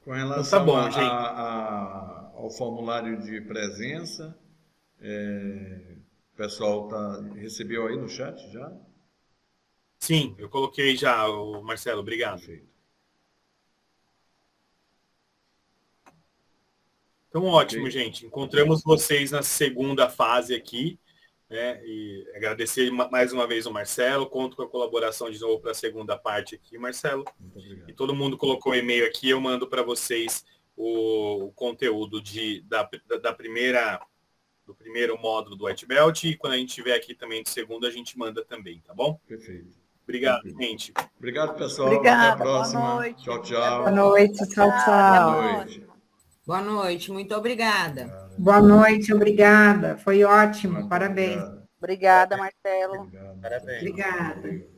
Com relação então, tá bom, ao formulário de presença, o pessoal recebeu aí no chat já? Sim, eu coloquei já, o Marcelo, obrigado. Perfeito. Então, ótimo, gente. Encontramos vocês na segunda fase aqui, né? E agradecer mais uma vez o Marcelo. Conto com a colaboração de novo para a segunda parte aqui, Marcelo. Muito obrigado. E todo mundo colocou e-mail aqui, eu mando para vocês o conteúdo do primeiro módulo do White Belt, e quando a gente tiver aqui também do segundo, a gente manda também, tá bom? Perfeito. Obrigado, gente. Obrigado, pessoal. Obrigada, até a próxima. boa noite. Tchau, tchau. Boa noite, tchau, Boa tchau. noite. Boa noite, muito obrigada. Boa noite, obrigada. Foi ótimo, parabéns. Obrigado. Obrigada, Marcelo. Obrigado. Parabéns. Obrigada.